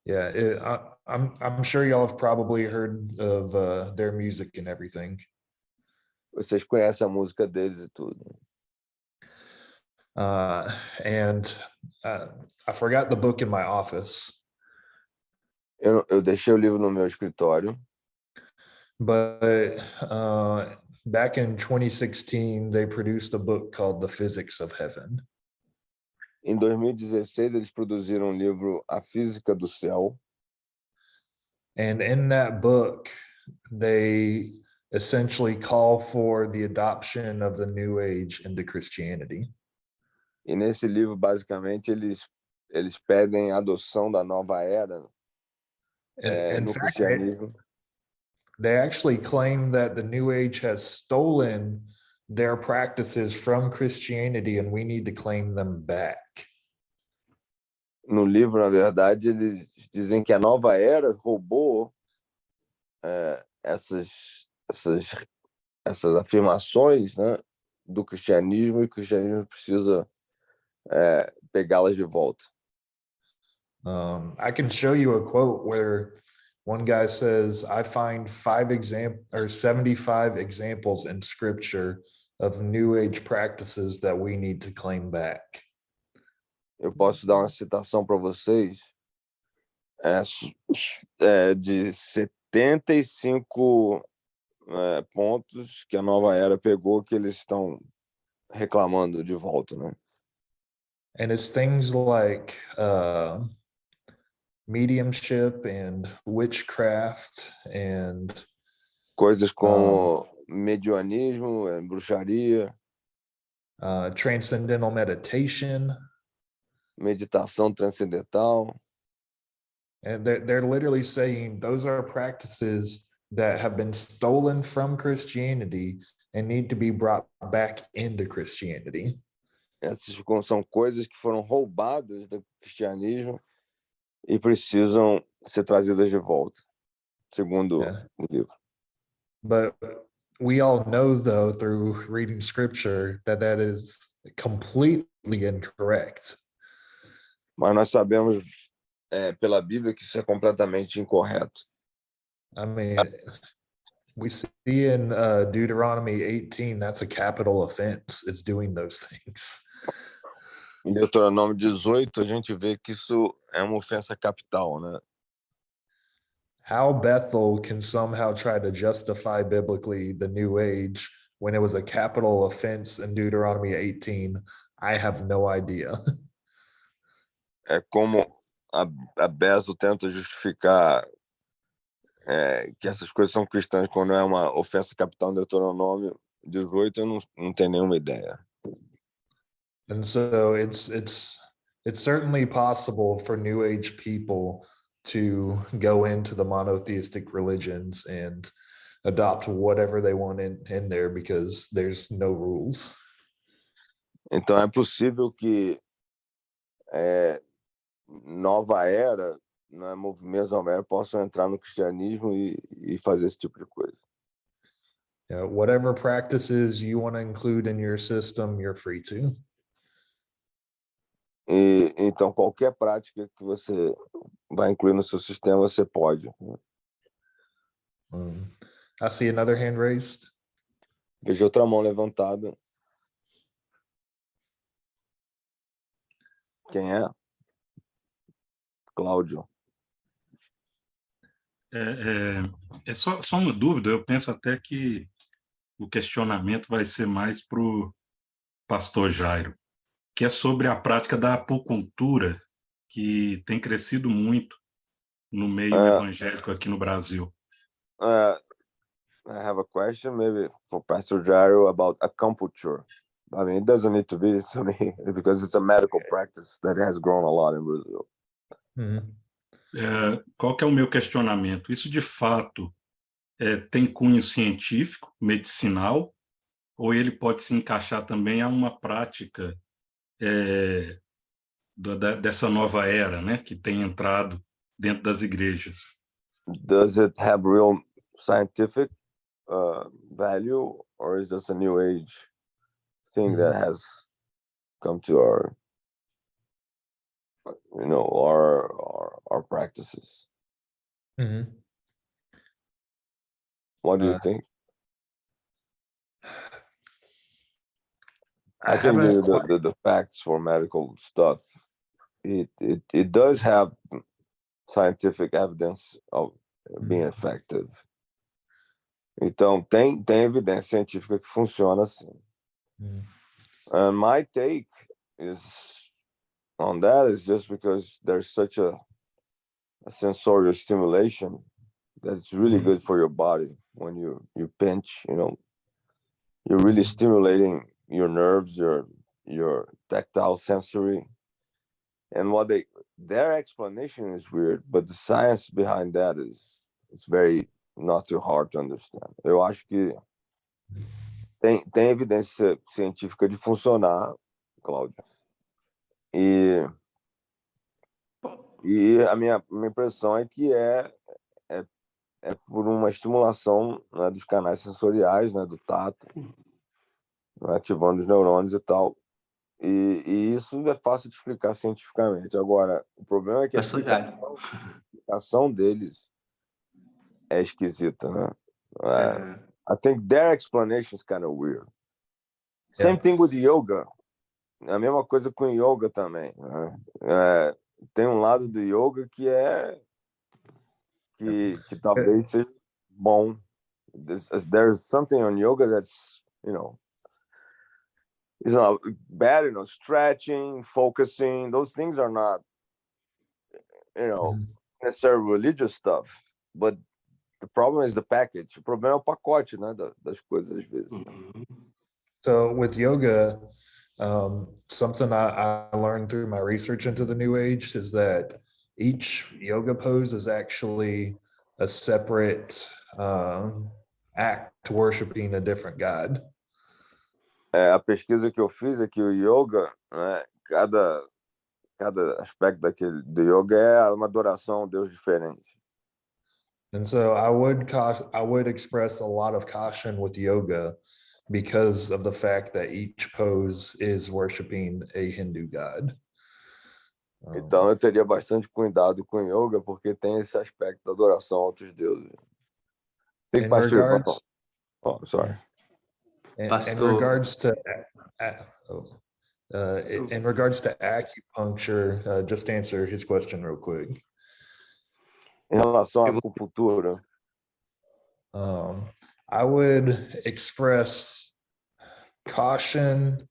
Yeah, I'm sure y'all have probably heard of their music and everything. Vocês conhecem a música deles e tudo. And I forgot the book in my office, Eu deixei o livro no meu escritório. But back in 2016, they produced a book called The Physics of Heaven. Em 2016, eles produziram um livro A Física do Céu. And in that book, they essentially call for the adoption of the New Age into Christianity. E nesse livro, basicamente, eles pedem a adoção da nova era In no fact, cristianismo. they actually claim that the New Age has stolen their practices from Christianity, and we need to claim them back. No livro, na verdade, eles dizem que a nova era roubou essas afirmações, né, do cristianismo, e o cristianismo precisa pegá-las de volta. I can show you a quote where one guy says, I find 75 examples in scripture of New Age practices that we need to claim back. Eu posso dar uma citação para vocês de 75 pontos que a nova era pegou, que eles estão reclamando de volta, né? And it's things like mediumship and witchcraft and coisas como medianismo, bruxaria, transcendental meditation. Meditação transcendental. And they're literally saying those are practices that have been stolen from Christianity and need to be brought back into Christianity. Essas são coisas que foram roubadas do cristianismo e precisam ser trazidas de volta, segundo o livro. But we all know, though, through reading scripture, that is completely incorrect. Mas nós sabemos pela Bíblia que isso é completamente incorreto. I mean, we see in Deuteronomy 18, that's a capital offense. It's doing those things. Em Deuteronômio 18, a gente vê que isso é uma ofensa capital, né? How Bethel can somehow try to justify biblically the New Age when it was a capital offense in Deuteronomy 18, I have no idea. É como a Bethel tenta justificar que essas coisas são cristãs quando é uma ofensa capital em Deuteronômio 18, eu não tenho nenhuma ideia. And so it's certainly possible for New Age people to go into the monotheistic religions and adopt whatever they want in there because there's no rules. Então é possível que nova era, né, movimentos nova era possam entrar no cristianismo e fazer esse tipo de coisa. Whatever practices you want to include in your system, you're free to. E então qualquer prática que você vai incluir no seu sistema, você pode. I see another hand raised. Veja outra mão levantada. Quem é? Cláudio. É só uma dúvida. Eu penso até que o questionamento vai ser mais para o pastor Jairo, que é sobre a prática da apocultura, que tem crescido muito no meio evangélico aqui no Brasil. I have a question maybe for Pastor Jairo about acupuncture. I mean, it doesn't need to be to me because it's a medical practice that has grown a lot in Brazil. Qual que é o meu questionamento? Isso, de fato, tem cunho científico, medicinal, ou ele pode se encaixar também a uma prática dessa nova era, né, que tem entrado dentro das igrejas? Does it have real scientific value, or is this a new age thing that has come to our practices? What do you think? I can give you the facts for medical stuff. It does have scientific evidence of being effective. Então, tem evidência científica que funciona assim. And my take is on that is just because there's such a sensorial stimulation that's really good for your body. When you pinch, you're really stimulating your nerves, your tactile sensory. And their explanation is weird, but the science behind that it's very not too hard to understand. Eu acho que tem evidência científica de funcionar, Cláudio. E a minha impressão é que é por uma estimulação, né, dos canais sensoriais, né, do tato, né, ativando os neurônios e tal. E isso é fácil de explicar cientificamente. Agora, o problema é que a explicação deles é esquisita, né? I think their explanation is kind of weird. Same thing with yoga. É a mesma coisa com yoga também, né? Tem um lado do yoga que talvez seja bom. There's something on yoga that's, it's not bad, stretching, focusing, those things are not, necessarily religious stuff, but the problem is the package. O problema é o pacote, né, das coisas às vezes. So with yoga, something I learned through my research into the New Age is that each yoga pose is actually a separate act worshiping a different god. A pesquisa que eu fiz é que o yoga, né, cada aspecto do yoga é uma adoração a um Deus diferente. And so I would express a lot of caution with yoga because of the fact that each pose is worshiping a Hindu god. Então eu teria bastante cuidado com yoga porque tem esse aspecto da adoração a outros deuses. In regards, sorry. In regards to acupuncture, just answer his question real quick. Em relação à acupuntura, I would express caution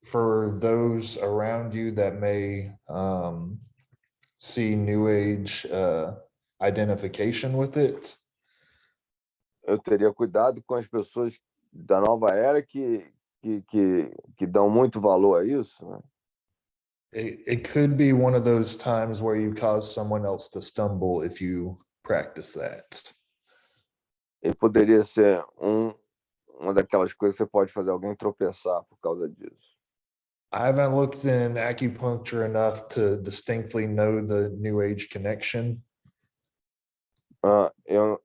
for those around you that may see New Age identification with it. Eu teria cuidado com as pessoas da nova era que dão muito valor a isso, né? It could be one of those times where you cause someone else to stumble if you practice that. E poderia ser uma daquelas coisas que você pode fazer alguém tropeçar por causa disso. I haven't looked in acupuncture enough to distinctly know the New Age connection. Eu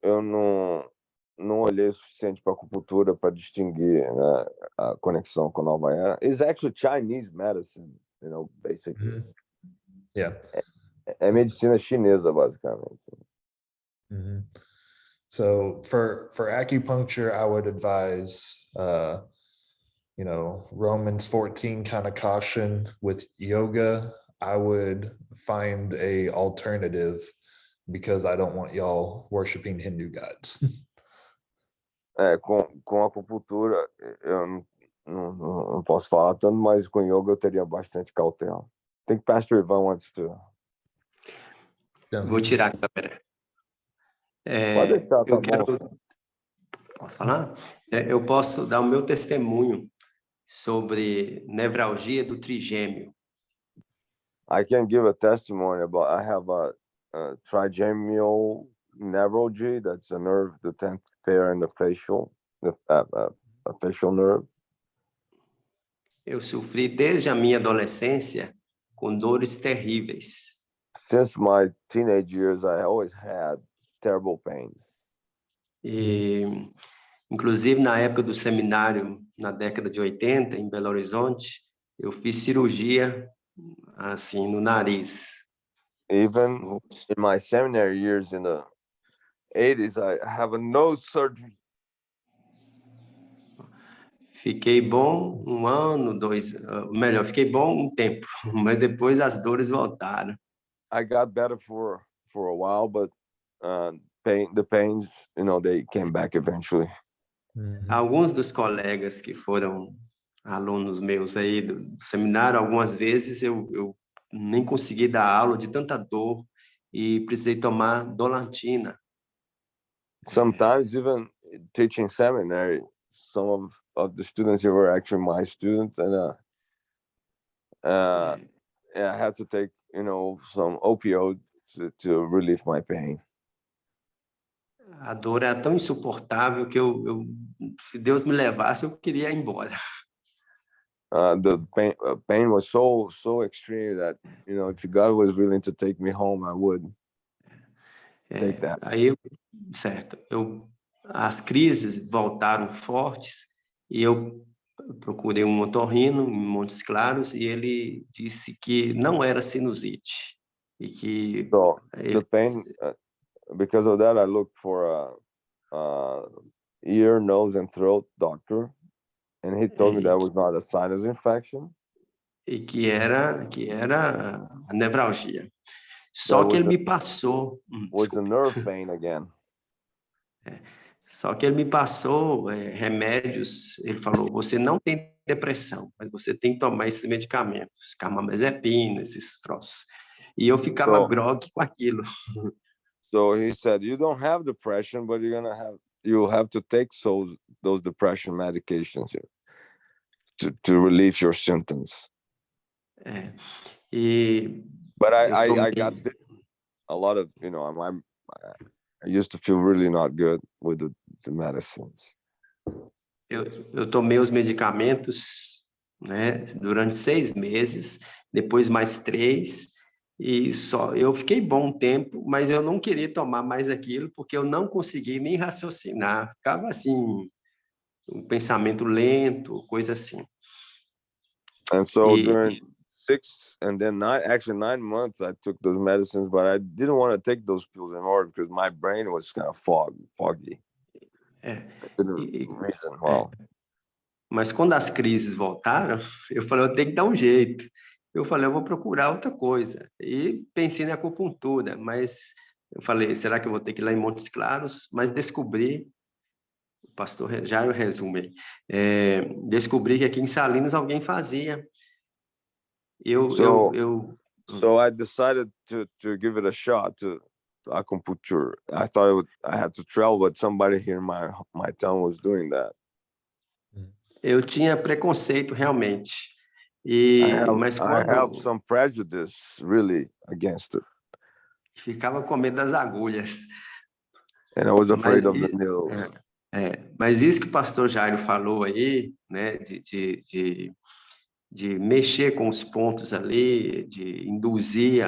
não olhei o suficiente para acupuntura para distinguir, né, a conexão com a nova era. It's actually Chinese medicine, basically. Yeah. É medicina chinesa, basicamente. So for acupuncture, I would advise, Romans 14 kind of caution. With yoga, I would find a alternative because I don't want y'all worshiping Hindu gods. Com acupuntura, eu não posso falar tanto, mas com yoga eu teria bastante cautela. I think Pastor Ivan wants to. Vou tirar a câmera. Pode deixar, tá bom. Posso falar? Eu posso dar o meu testemunho sobre nevralgia do trigêmeo. I can give a testimony about. I have a trigeminal nevralgia. That's a nerve, the 10th pair in the facial, a facial nerve. Eu sofri desde a minha adolescência com dores terríveis. Since my teenage years, I always had terrible pain. E, inclusive, na época do seminário, na década de 80, em Belo Horizonte, eu fiz cirurgia, assim, no nariz. Even in my seminary years in the 80s, I have a nose surgery. Fiquei bom 1 ano, 2, melhor, fiquei bom um tempo, mas depois as dores voltaram. I got better for for a while, but the pains, they came back eventually. Alguns dos colegas que foram alunos meus aí do seminário, algumas vezes eu nem consegui dar aula de tanta dor e precisei tomar Dolantina. Sometimes even teaching seminary, some of the students here were actually my students, and I had to take, some opioids to relieve my pain. A dor era tão insuportável que se Deus me levasse, eu queria ir embora. The pain was so extreme that, if God was willing to take me home, I would take that. Aí, certo, as crises voltaram fortes e eu procurei um otorrino em Montes Claros e ele disse que não era sinusite e que So the pain, because of that, I looked for a ear, nose, and throat doctor, and he told me that was not a sinus infection. E que era a nevralgia. Só que ele me passou. Was the nerve pain again? Só que ele me passou remédios. Ele falou: você não tem depressão, mas você tem que tomar esses medicamentos, carbamazepina, esses troços. E eu ficava grog com aquilo. So he said, you don't have depression, but you'll have to take those depression medications here to relieve your symptoms. But I got a lot of, I used to feel really not good with the medicines. Eu tomei os medicamentos, né, durante 6 meses, depois mais 3, e eu fiquei bom tempo, mas eu não queria tomar mais aquilo, porque eu não conseguia nem raciocinar, ficava assim, um pensamento lento, coisa assim. And so during 6 and then 9 months, I took those medicines, but I didn't want to take those pills anymore because my brain was kind of foggy. I didn't reason well. Mas quando as crises voltaram, eu falei, eu tenho que dar um jeito. Eu falei, eu vou procurar outra coisa. E pensei na acupuntura, mas eu falei, será que eu vou ter que ir lá em Montes Claros? Mas descobri, o pastor Jairo resume, descobri que aqui em Salinas alguém fazia. So I decided to give it a shot to acupuncture. I thought I had to travel, but somebody here in my town was doing that. Eu tinha preconceito realmente. Mas I have some prejudice really against it. Ficava com medo das agulhas. And I was afraid of the needles. Mas isso que o pastor Jairo falou aí, né, de mexer com os pontos ali, de induzir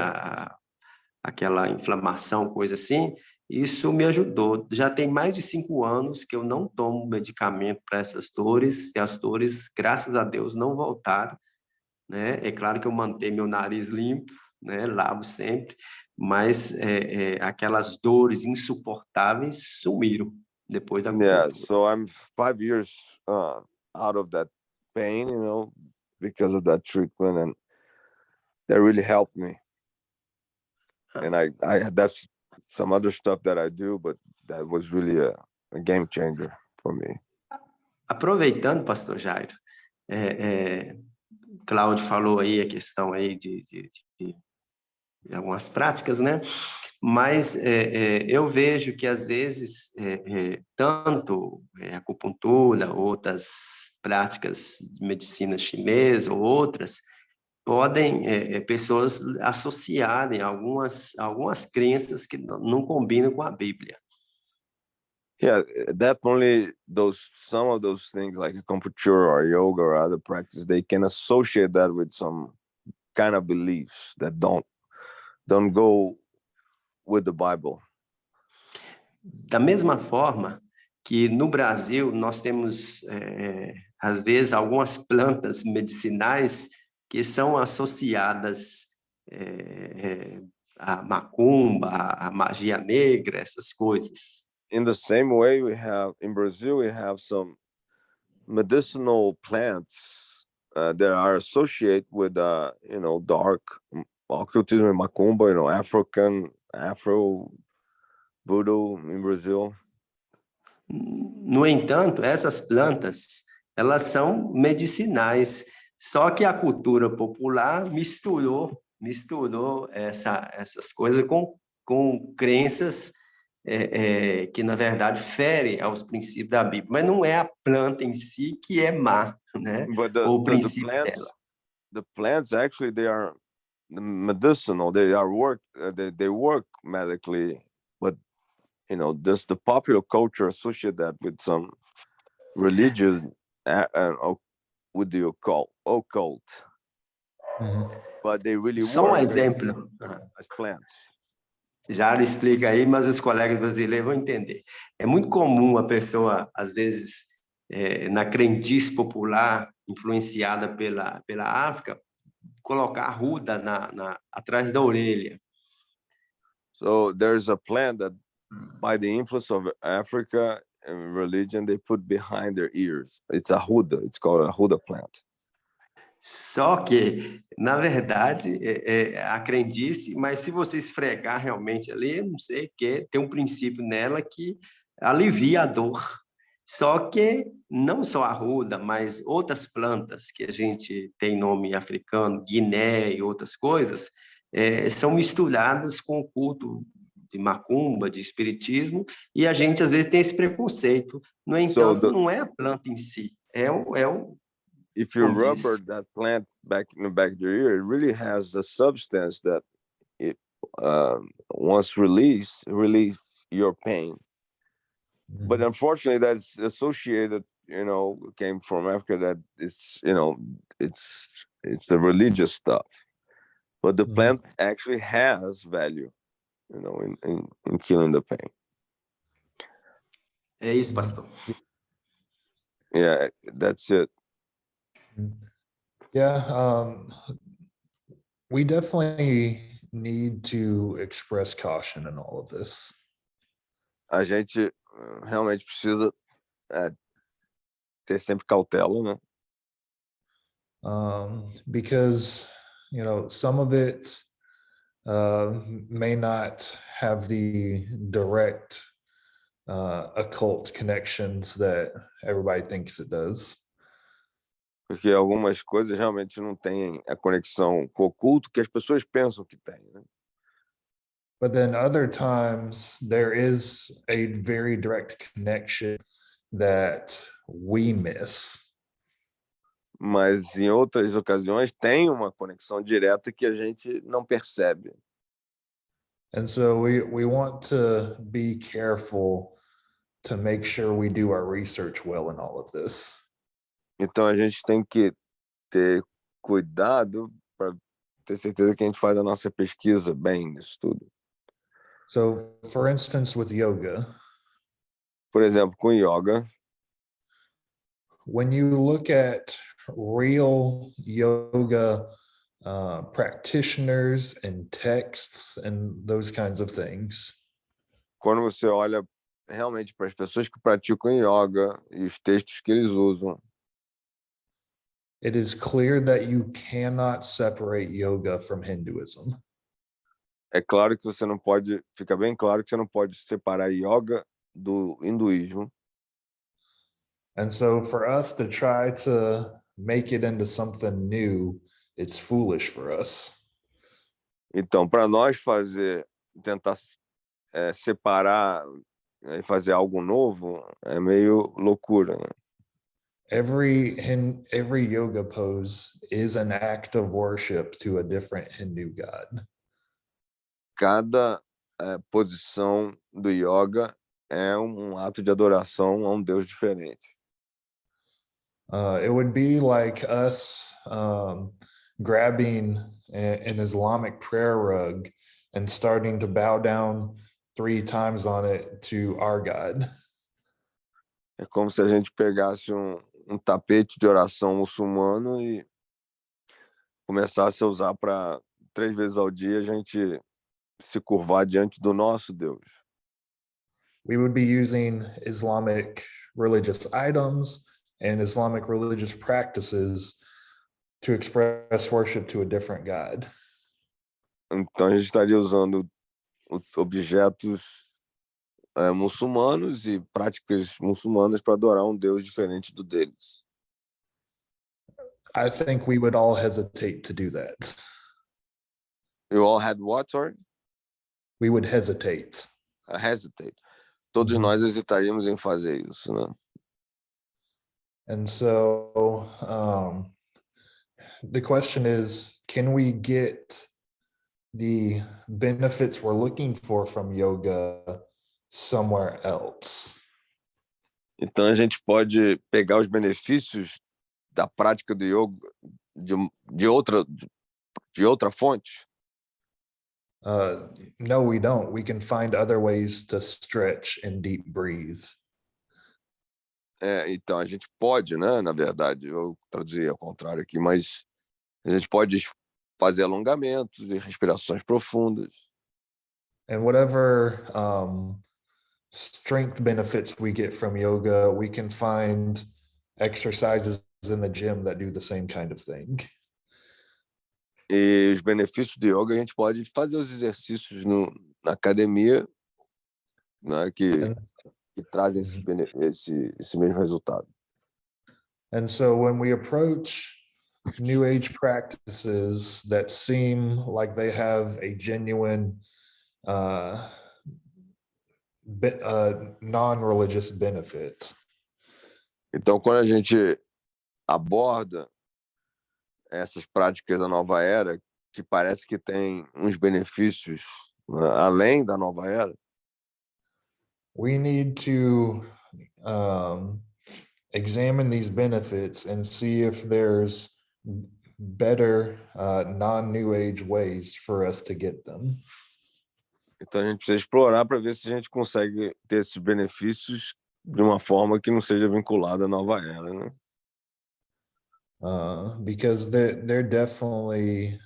aquela inflamação, coisa assim, isso me ajudou. Já tem mais de 5 anos que eu não tomo medicamento para essas dores, e as dores, graças a Deus, não voltaram, né? É claro que eu mantenho meu nariz limpo, né? Lavo sempre, mas aquelas dores insuportáveis sumiram depois da acupuntura. So I'm 5 years out of that pain, because of that treatment, and that really helped me. And I that's some other stuff that I do, but that was really a game changer for me. Aproveitando, pastor Jairo, Cláudio falou aí a questão aí de algumas práticas, né? Mas eu vejo que às vezes tanto acupuntura, outras práticas de medicina chinesa ou outras, podem pessoas associarem algumas crenças que não combinam com a Bíblia. Yeah, definitely some of those things like acupuncture or yoga or other practice, they can associate that with some kind of beliefs that don't go with the Bible. Da mesma forma que no Brasil nós temos às vezes algumas plantas medicinais que são associadas à macumba, à magia negra, essas coisas. In the same way, in Brazil, we have some medicinal plants that are associated with, dark occultism and macumba, African Afro voodoo in Brazil. No entanto, essas plantas, elas são medicinais, só que a cultura popular misturou essas coisas com crenças que, na verdade, ferem aos princípios da Bíblia. Mas não é a planta em si que é má, né? But Ou o princípio dela. the plants actually they are medicinal. They are they work medically, but just the popular culture associate that with some religious with the occult. But they really Só um work exemplo. as plants. Já explica aí, mas os colegas brasileiros vão entender. É muito comum a pessoa, às vezes, na crendice popular, influenciada pela África, colocar arruda atrás da orelha. So there's a plant that, by the influence of Africa and religion, they put behind their ears. It's a huda. It's called a huda plant. Só que, na verdade, a crendice, mas se você esfregar realmente ali, não sei o que, tem um princípio nela que alivia a dor. Só que não só a arruda, mas outras plantas que a gente tem nome africano, Guiné e outras coisas, são misturadas com o culto de macumba, de espiritismo, e a gente às vezes tem esse preconceito. No entanto, não é a planta em si, é o if you rubber that plant back in the back of your ear, it really has a substance that it once release your pain. But unfortunately, that's associated, came from Africa. That it's a religious stuff. But the plant actually has value, in killing the pain. É isso, pastor. Yeah, that's it. Yeah, we definitely need to express caution in all of this. A gente realmente precisa ter sempre cautela, né? Because some of it may not have the direct occult connections that everybody thinks it does. Porque algumas coisas realmente não têm a conexão com o oculto que as pessoas pensam que tem, né? But then other times there is a very direct connection that we miss. Mas em outras ocasiões tem uma conexão direta que a gente não percebe. And so we want to be careful to make sure we do our research well in all of this. Então a gente tem que ter cuidado para ter certeza que a gente faz a nossa pesquisa bem nisso tudo. So, for instance, with yoga, por exemplo, com yoga, when you look at real yoga practitioners and texts and those kinds of things, quando você olha realmente para as pessoas que praticam yoga e os textos que eles usam, it is clear that you cannot separate yoga from Hinduism. É claro que você não pode, fica bem claro que você não pode separar yoga do hinduísmo. And so for us to try to make it into something new, it's foolish for us. Então, para nós tentar separar e fazer algo novo, é meio loucura, né? Every yoga pose is an act of worship to a different Hindu god. Cada posição do yoga é um ato de adoração a um Deus diferente. It would be like us grabbing an Islamic prayer rug and starting to bow down 3 times on it to our God. É como se a gente pegasse um tapete de oração muçulmano e começasse a usar para 3 vezes ao dia a gente se curvar diante do nosso Deus. We would be using Islamic religious items and Islamic religious practices to express worship to a different God. Então a gente estaria usando objetos muçulmanos e práticas muçulmanas para adorar um Deus diferente do deles. I think we would all hesitate to do that. You all had what, sorry? We would hesitate. Hesitate. Todos Uhum. nós hesitaríamos em fazer isso, né? And so the question is, can we get the benefits we're looking for from yoga somewhere else? Então a gente pode pegar os benefícios da prática do yoga de outra fonte? No, we don't. We can find other ways to stretch and deep breathe. Então a gente pode, né? Na verdade, eu traduzi ao contrário aqui, mas a gente pode fazer alongamentos e respirações profundas. And whatever strength benefits we get from yoga, we can find exercises in the gym that do the same kind of thing. E os benefícios do yoga, a gente pode fazer os exercícios na academia, né, que trazem esse mesmo resultado. And so when we approach New Age practices that seem like they have a genuine non-religious benefit. Então, quando a gente aborda essas práticas da nova era, que parece que tem uns benefícios, né, além da nova era, we need to examine these benefits and see if there's better non-New Age ways for us to get them. Então a gente precisa explorar para ver se a gente consegue ter esses benefícios de uma forma que não seja vinculada à nova era, né? Because there definitely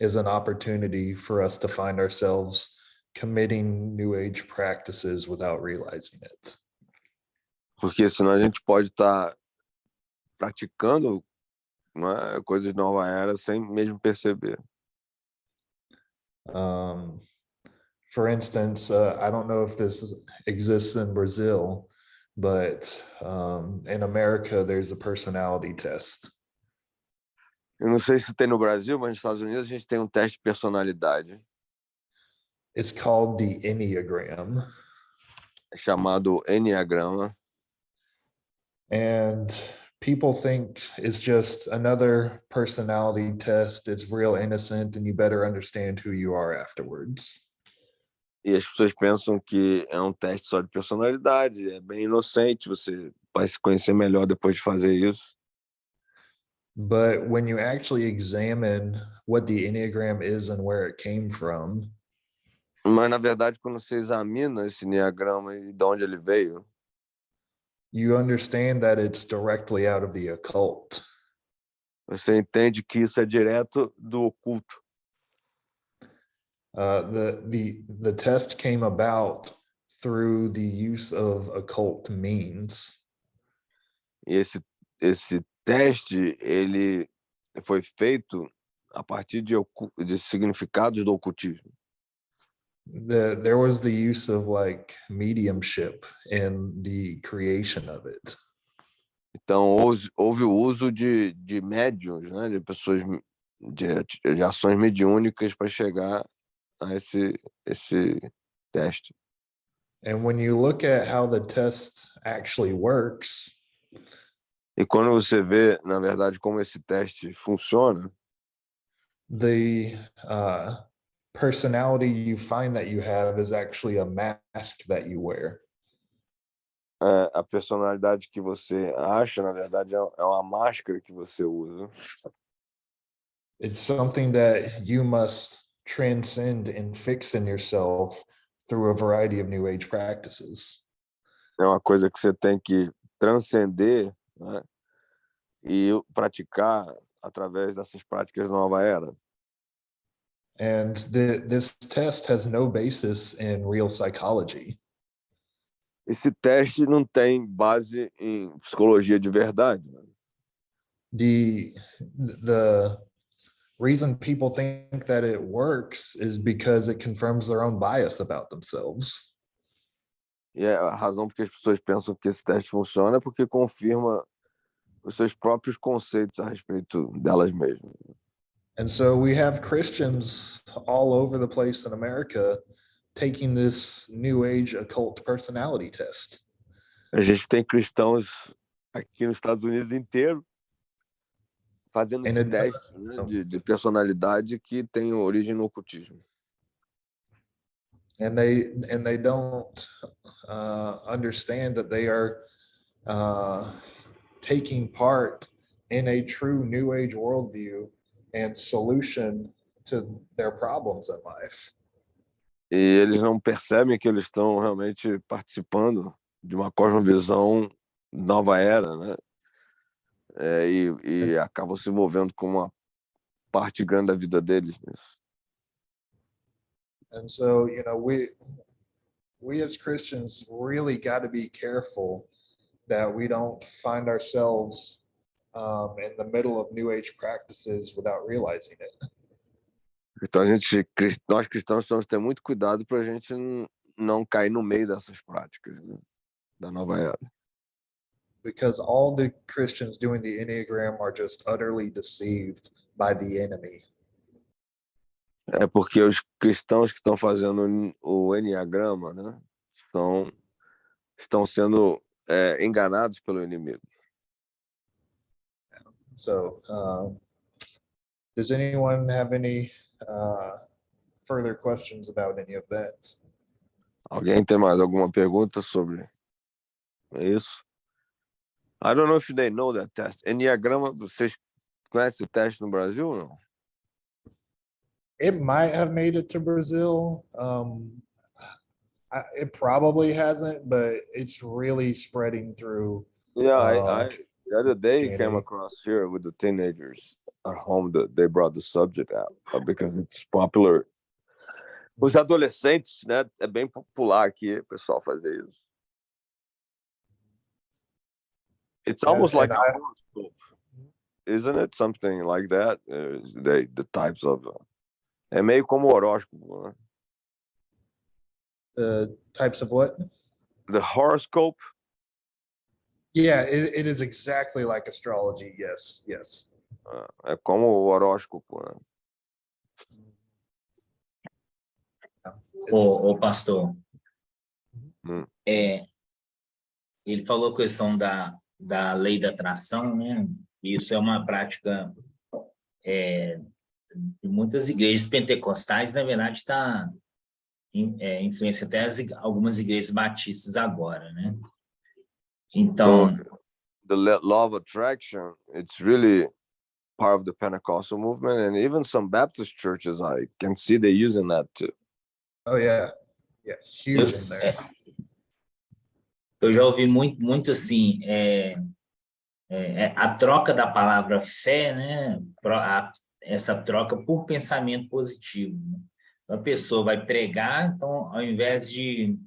is an opportunity for us to find ourselves committing New Age practices without realizing it. Porque senão a gente pode estar praticando, né, coisas de nova era sem mesmo perceber. For instance, I don't know if this exists in Brazil, but in America, there's a personality test. Eu não sei se tem no Brasil, mas nos Estados Unidos a gente tem um teste de personalidade. It's called the Enneagram. É chamado Enneagrama. And people think it's just another personality test. It's real innocent and you better understand who you are afterwards. E as pessoas pensam que é um teste só de personalidade, é bem inocente, você vai se conhecer melhor depois de fazer isso. But when you actually examine what the Enneagram is and where it came from, mas na verdade, quando você examina esse enneagrama e de onde ele veio, you understand that it's directly out of the occult. Você entende que isso é direto do oculto. The test came about through the use of occult means. E esse teste, ele foi feito a partir de significados do ocultismo. There was the use of like mediumship in the creation of it. Então houve o uso de médiums, né, de pessoas de ações mediúnicas para chegar a esse teste. And when you look at how the test actually works, e quando você vê, na verdade, como esse teste funciona, the personality you find that you have is actually a mask that you wear. A personalidade que você acha, na verdade, é uma máscara que você usa. It's something that you must transcend and fix in yourself through a variety of New Age practices. É uma coisa que você tem que transcender, né, e praticar através dessas práticas da nova era. And this test has no basis in real psychology. Esse teste não tem base em psicologia de verdade. The reason people think that it works is because it confirms their own bias about themselves. E a razão porque as pessoas pensam que esse teste funciona é porque confirma os seus próprios conceitos a respeito delas mesmas. And so we have Christians all over the place in America taking this new age occult personality test. A gente tem cristãos aqui nos Estados Unidos inteiro fazendo esse teste, né, de personalidade que tem origem no ocultismo. And they don't understand that they are taking part in a true new age worldview and solution to their problems in life. E eles não percebem que eles estão realmente participando de uma cosmovisão nova era, né? E acabam se envolvendo com uma parte grande da vida deles nisso. And so, we as Christians really got to be careful that we don't find ourselves in the middle of New Age practices without realizing it. Então nós cristãos temos que ter muito cuidado para a gente não cair no meio dessas práticas, né, da nova era. Because all the Christians doing the Enneagram are just utterly deceived by the enemy. É porque os cristãos que estão fazendo o Enneagrama, né, estão sendo enganados pelo inimigo. So, does anyone have any further questions about any of that? Alguém tem mais alguma pergunta sobre isso? I don't know if they know that test. Enneagrama, vocês conhecem o teste no Brasil ou não? It might have made it to Brazil. It probably hasn't, but it's really spreading through. Yeah, the other day DNA. came across here with the teenagers at home that they brought the subject out because it's popular. Os adolescentes, né? É bem popular aqui o pessoal fazer isso. It's almost like a horoscope, isn't it? Something like that. The types of. É meio como horóscopo, né? The types of what? The horoscope. Yeah, it is exactly like astrology. Yes. É como o horóscopo, né? O pastor, Hum. ele falou a questão da lei da atração, né? Isso é uma prática de muitas igrejas pentecostais, na verdade, está influência até algumas igrejas batistas agora, né? Então, the law of attraction, it's really part of the Pentecostal movement, and even some Baptist churches, I can see they using that too. Oh yeah, huge in there. Eu já ouvi muito assim, a troca da palavra fé, né? Essa troca por pensamento positivo. Né? A pessoa vai pregar, então, ao invés de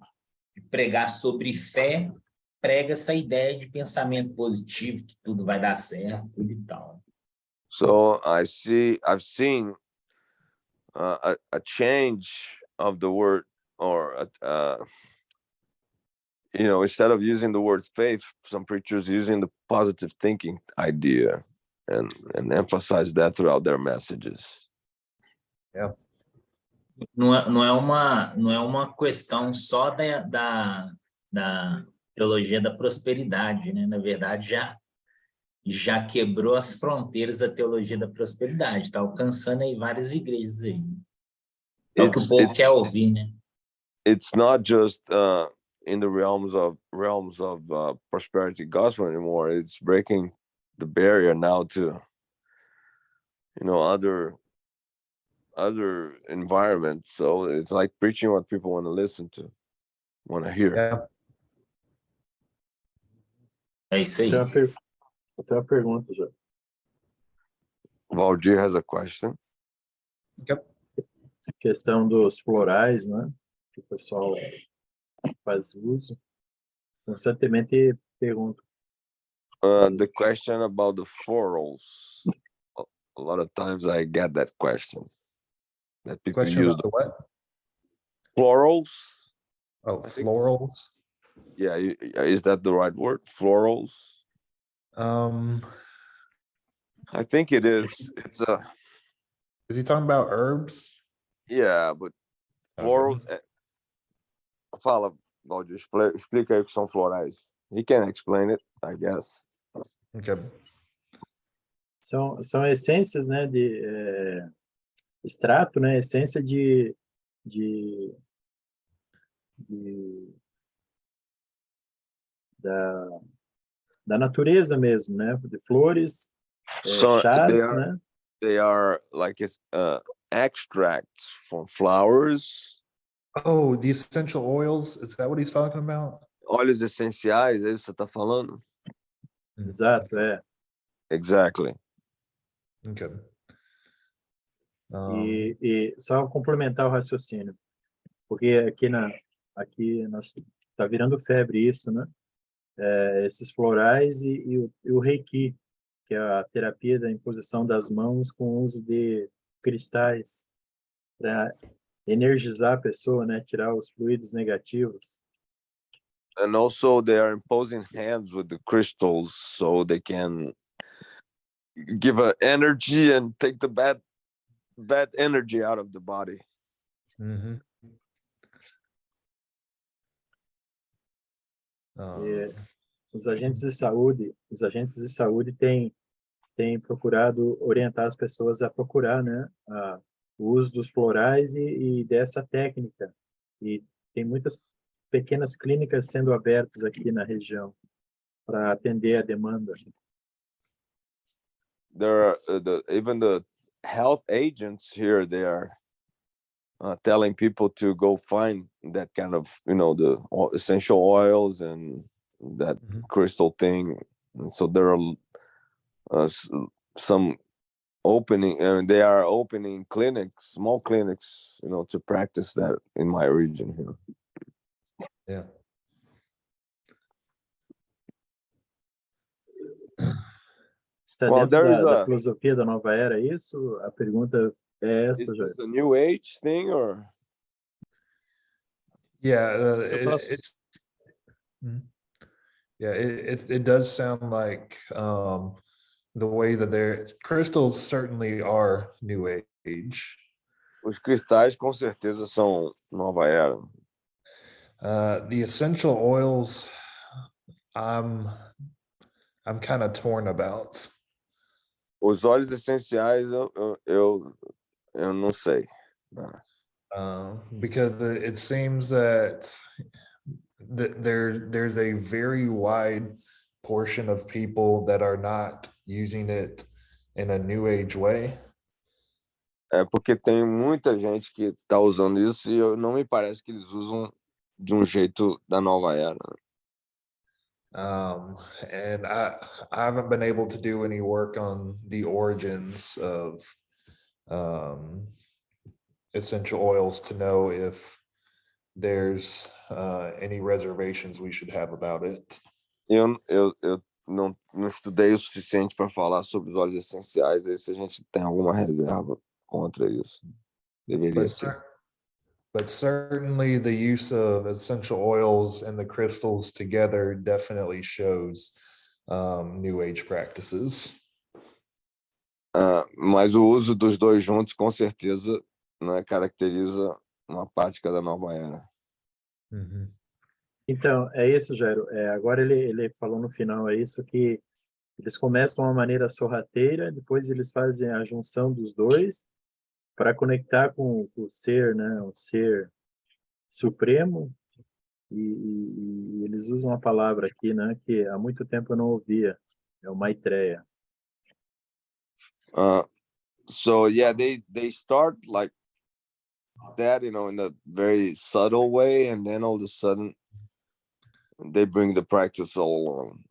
pregar sobre fé, prega essa ideia de pensamento positivo, que tudo vai dar certo, tudo e tal. So I've seen a change of the word, or instead of using the word faith, some preachers using the positive thinking idea and emphasize that throughout their messages. Yeah. Não é uma questão só da teologia da prosperidade, né? Na verdade, já quebrou as fronteiras da teologia da prosperidade, está alcançando aí várias igrejas aí. É o que o povo quer ouvir, né? It's not just in the realms of prosperity gospel anymore. It's breaking the barrier now to other environments. So it's like preaching what people want to listen to, want to hear. Yeah. É isso aí. Eu tenho uma pergunta já. Valdir has a question. Yep. A questão dos florais, né? Que o pessoal faz uso. Constantemente pergunto. The question about the florals. a lot of times I get that question that people Question use about the what? florals. Oh, I think- florals. Yeah, is that the right word? Florals? I think it is. It's a Is he talking about herbs? yeah, but Okay. florals. Fala, Valdir, explica aí o que são florais. He can explain it, I guess. Okay. São essências, né, de extrato, né, essência de da natureza mesmo, né, de flores, So chás, né? they are like extracts from flowers. Oh, the essential oils. Is that what he's talking about? Óleos essenciais, é isso que você está falando? Exato, Exactly. Okay. E só complementar o raciocínio, porque aqui nós tá virando febre isso, né? Esses florais e o Reiki, que é a terapia da imposição das mãos com o uso de cristais para energizar a pessoa, né? Tirar os fluidos negativos. And also they are imposing hands with the crystals so they can give a energy and take the bad energy out of the body. Mm-hmm. Os agentes de saúde têm procurado orientar as pessoas a procurar, né, o uso dos florais e dessa técnica. E tem muitas pequenas clínicas sendo abertas aqui na região para atender a demanda. There are even the health agents here. They are telling people to go find that kind of, the essential oils and that crystal thing. And so there are some opening, and they are opening clinics, small clinics, to practice that in my region here. Yeah. Está dentro da filosofia da nova era, isso? A pergunta é essa, Is já. this a new age thing or? Yeah, it does sound like the way that crystals certainly are new age. Os cristais com certeza são nova era. The essential oils, I'm kind of torn about. Os óleos essenciais eu não sei. Because it seems that there's a very wide portion of people that are not using it in a new age way. É porque tem muita gente que está usando isso e não me parece que eles usam de um jeito da nova era. And I haven't been able to do any work on the origins of essential oils to know if there's any reservations we should have about it. Eu não estudei o suficiente para falar sobre os óleos essenciais, aí se a gente tem alguma reserva contra isso. Deveria ter. But certainly the use of essential oils and the crystals together definitely shows New Age practices. Mas o uso dos dois juntos, com certeza, caracteriza uma prática da nova era. Mm-hmm. Então, é isso, Jairo. Agora ele falou no final, é isso que eles começam de uma maneira sorrateira, depois eles fazem a junção dos dois para conectar com o ser, né, o ser supremo, e eles usam uma palavra aqui, né, que há muito tempo eu não ouvia, é o Maitreya. So yeah, they start like that, in a very subtle way, and then all of a sudden they bring the practice all along.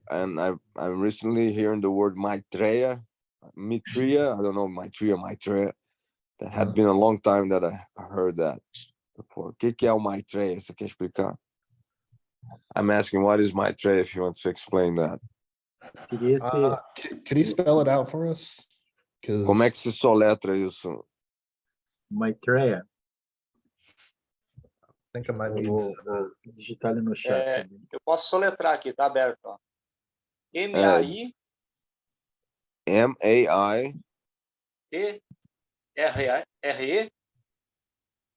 And I'm recently hearing the word Maitreya. I don't know, Maitreya. That had been a long time that I heard that before. O que é o Maitreya? Você quer explicar? I'm asking, what is Maitreya, if you want to explain that? Seria esse... Could you spell it out for us? Como é que se soletra isso? Maitreya. I think I might need Vou to. digitar ali no chat. também. Eu posso soletrar aqui, tá aberto, ó. M-A-I M-A-I T-R-E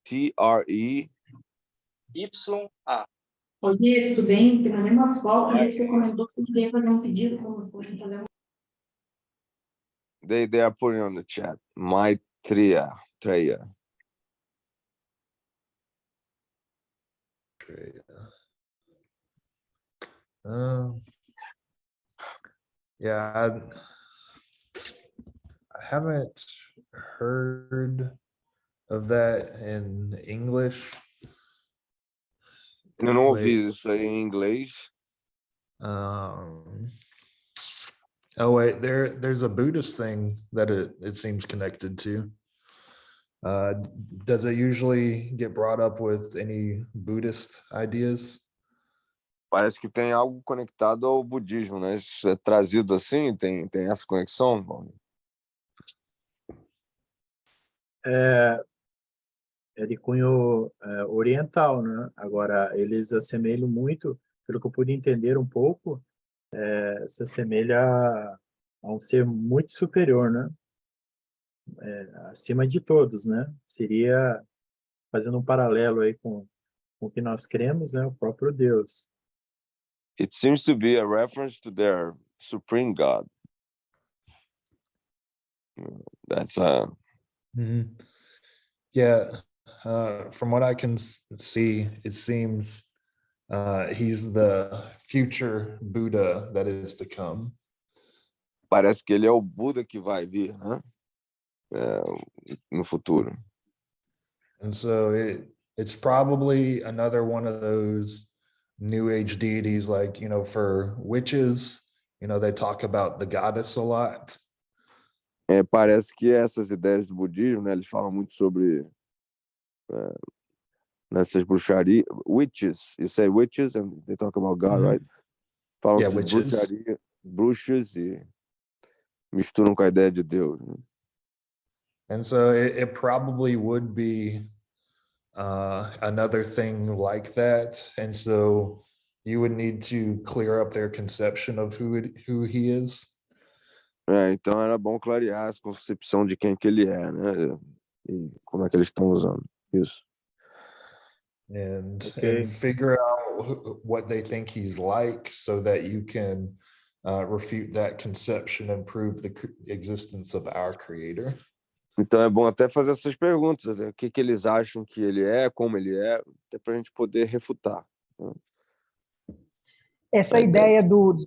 T-R-E Y-A. Oi, Diego, tudo bem? Tem a mesma escola, e você comentou que você queria fazer um pedido, como foi fazer They are putting on the chat. Maitreya. Yeah, I haven't heard of that in English. Eu não ouvi Wait. isso aí em inglês. Oh wait, there's a Buddhist thing that it seems connected to. Does it usually get brought up with any Buddhist ideas? Parece que tem algo conectado ao budismo, né? Isso é trazido assim, tem essa conexão? Bom, É de cunho oriental, né? Agora, eles assemelham muito, pelo que eu pude entender um pouco, se assemelha a um ser muito superior, né? Acima de todos, né? Seria, fazendo um paralelo aí com o que nós cremos, né? O próprio Deus. It seems to be a reference to their supreme God. That's Mhm. Yeah, from what I can see, it seems he's the future Buddha that is to come. parece que ele é o Buda que vai vir, né? No futuro. And so it's probably another one of those new age deities, like, for witches, they talk about the goddess a lot. Parece que essas ideias do budismo, né? Eles falam muito sobre nessas bruxarias, witches. You say witches and they talk about God, right? Falam sobre witches. bruxaria, bruxas e misturam com a ideia de Deus. Né? And so it probably would be another thing like that. And so you would need to clear up their conception of who he is. Então era bom clarear a concepção de quem que ele é, né? E como é que eles estão usando isso. And Okay. figure out what they think he's like so that you can refute that conception and prove the existence of our creator. Então é bom até fazer essas perguntas, né? O que que eles acham que ele é, como ele é, até para a gente poder refutar. Né? Essa ideia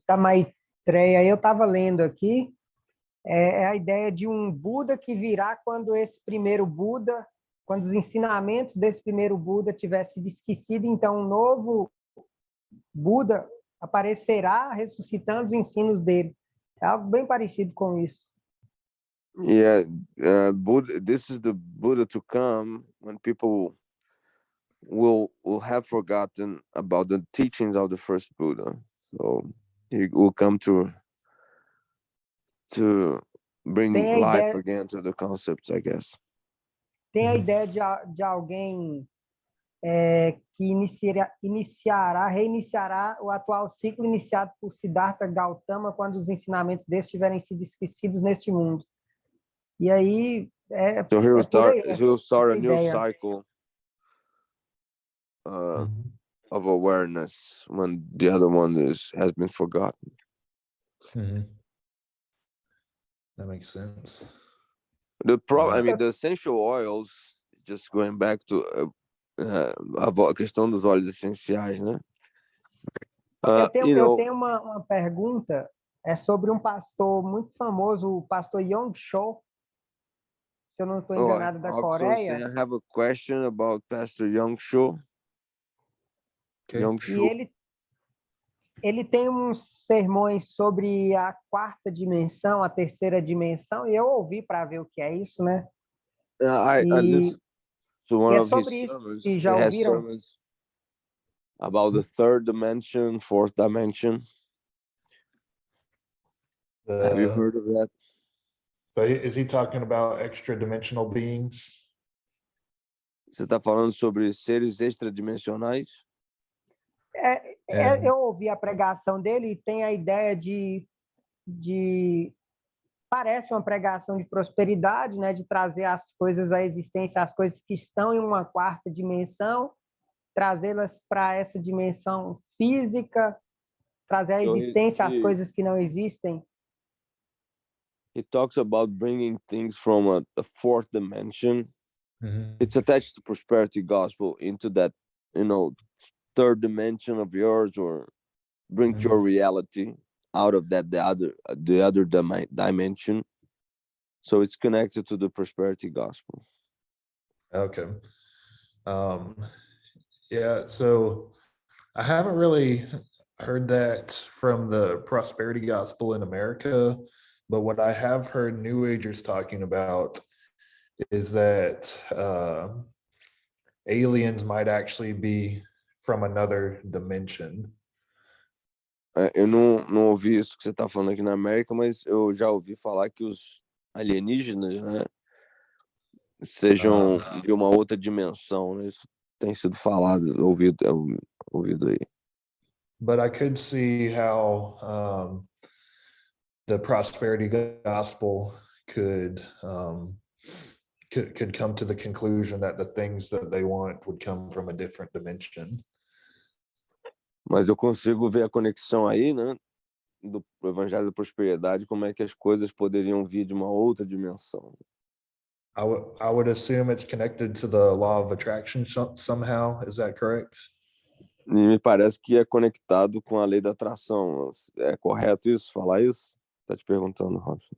da Maitreya, eu estava lendo aqui, é a ideia de um Buda que virá quando esse primeiro Buda, quando os ensinamentos desse primeiro Buda tivessem sido esquecidos, então um novo Buda aparecerá ressuscitando os ensinos dele. É algo bem parecido com isso. Yeah, Buddha, this is the Buddha to come when people will have forgotten about the teachings of the first Buddha. So he will come to bring life again to the concepts, I guess. Tem a ideia de alguém que reiniciará o atual ciclo iniciado por Siddhartha Gautama quando os ensinamentos desses tiverem sido esquecidos neste mundo. E aí So he'll start a new ideia. cycle of awareness when the other one has been forgotten. That makes sense. The problem, I mean, the essential oils, just going back to a questão dos óleos essenciais, né? Eu tenho uma pergunta, sobre um pastor muito famoso, o pastor Yong Cho, se eu não estou enganado, da Coreia. I have a question about Pastor Yong Cho. Okay. Yong Cho. E ele tem uns sermões sobre a quarta dimensão, a terceira dimensão, e eu ouvi para ver o que é isso, né? I listened to one of his sobre sermons. Isso, já ouviram? Sermons about the third dimension, fourth dimension. Have you heard of that? So is he talking about extra dimensional beings? Você está falando sobre seres extradimensionais? Eu ouvi a pregação dele e tem a ideia de parece uma pregação de prosperidade, né, de trazer as coisas à existência, as coisas que estão em uma quarta dimensão, trazê-las para essa dimensão física, trazer à existência as coisas que não existem. He talks about bringing things from a fourth dimension. It's attached to prosperity gospel into that, third dimension of yours, or bring your reality out of that the other dimension. So it's connected to the prosperity gospel. Okay. Yeah, so I haven't really heard that from the prosperity gospel in America, but what I have heard New Agers talking about is that aliens might actually be from another dimension. Eu não ouvi isso que você está falando aqui na América, mas eu já ouvi falar que os alienígenas, né, sejam de uma outra dimensão, né? Isso tem sido falado, ouvido aí. But I could see how the prosperity gospel could come to the conclusion that the things that they want would come from a different dimension. Mas eu consigo ver a conexão aí, né, do Evangelho da Prosperidade, como é que as coisas poderiam vir de uma outra dimensão. I would assume it's connected to the law of attraction somehow. Is that correct? E me parece que é conectado com a lei da atração. É correto isso? Falar isso? Tá te perguntando, Robson.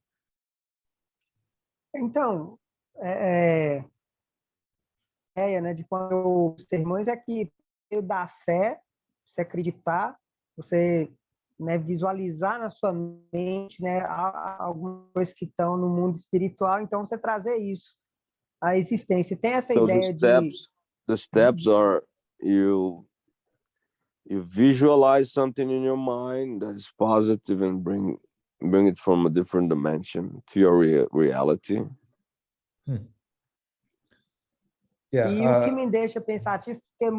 Então, a ideia, né, de quando os sermões é que meio da fé, você acreditar, você, né, visualizar na sua mente, né, algumas coisas que estão no mundo espiritual, então você trazer isso à existência. Tem essa ideia the steps are you visualize something in your mind that is positive and bring it from a different dimension to your reality. Yeah, e o que me deixa pensativo é que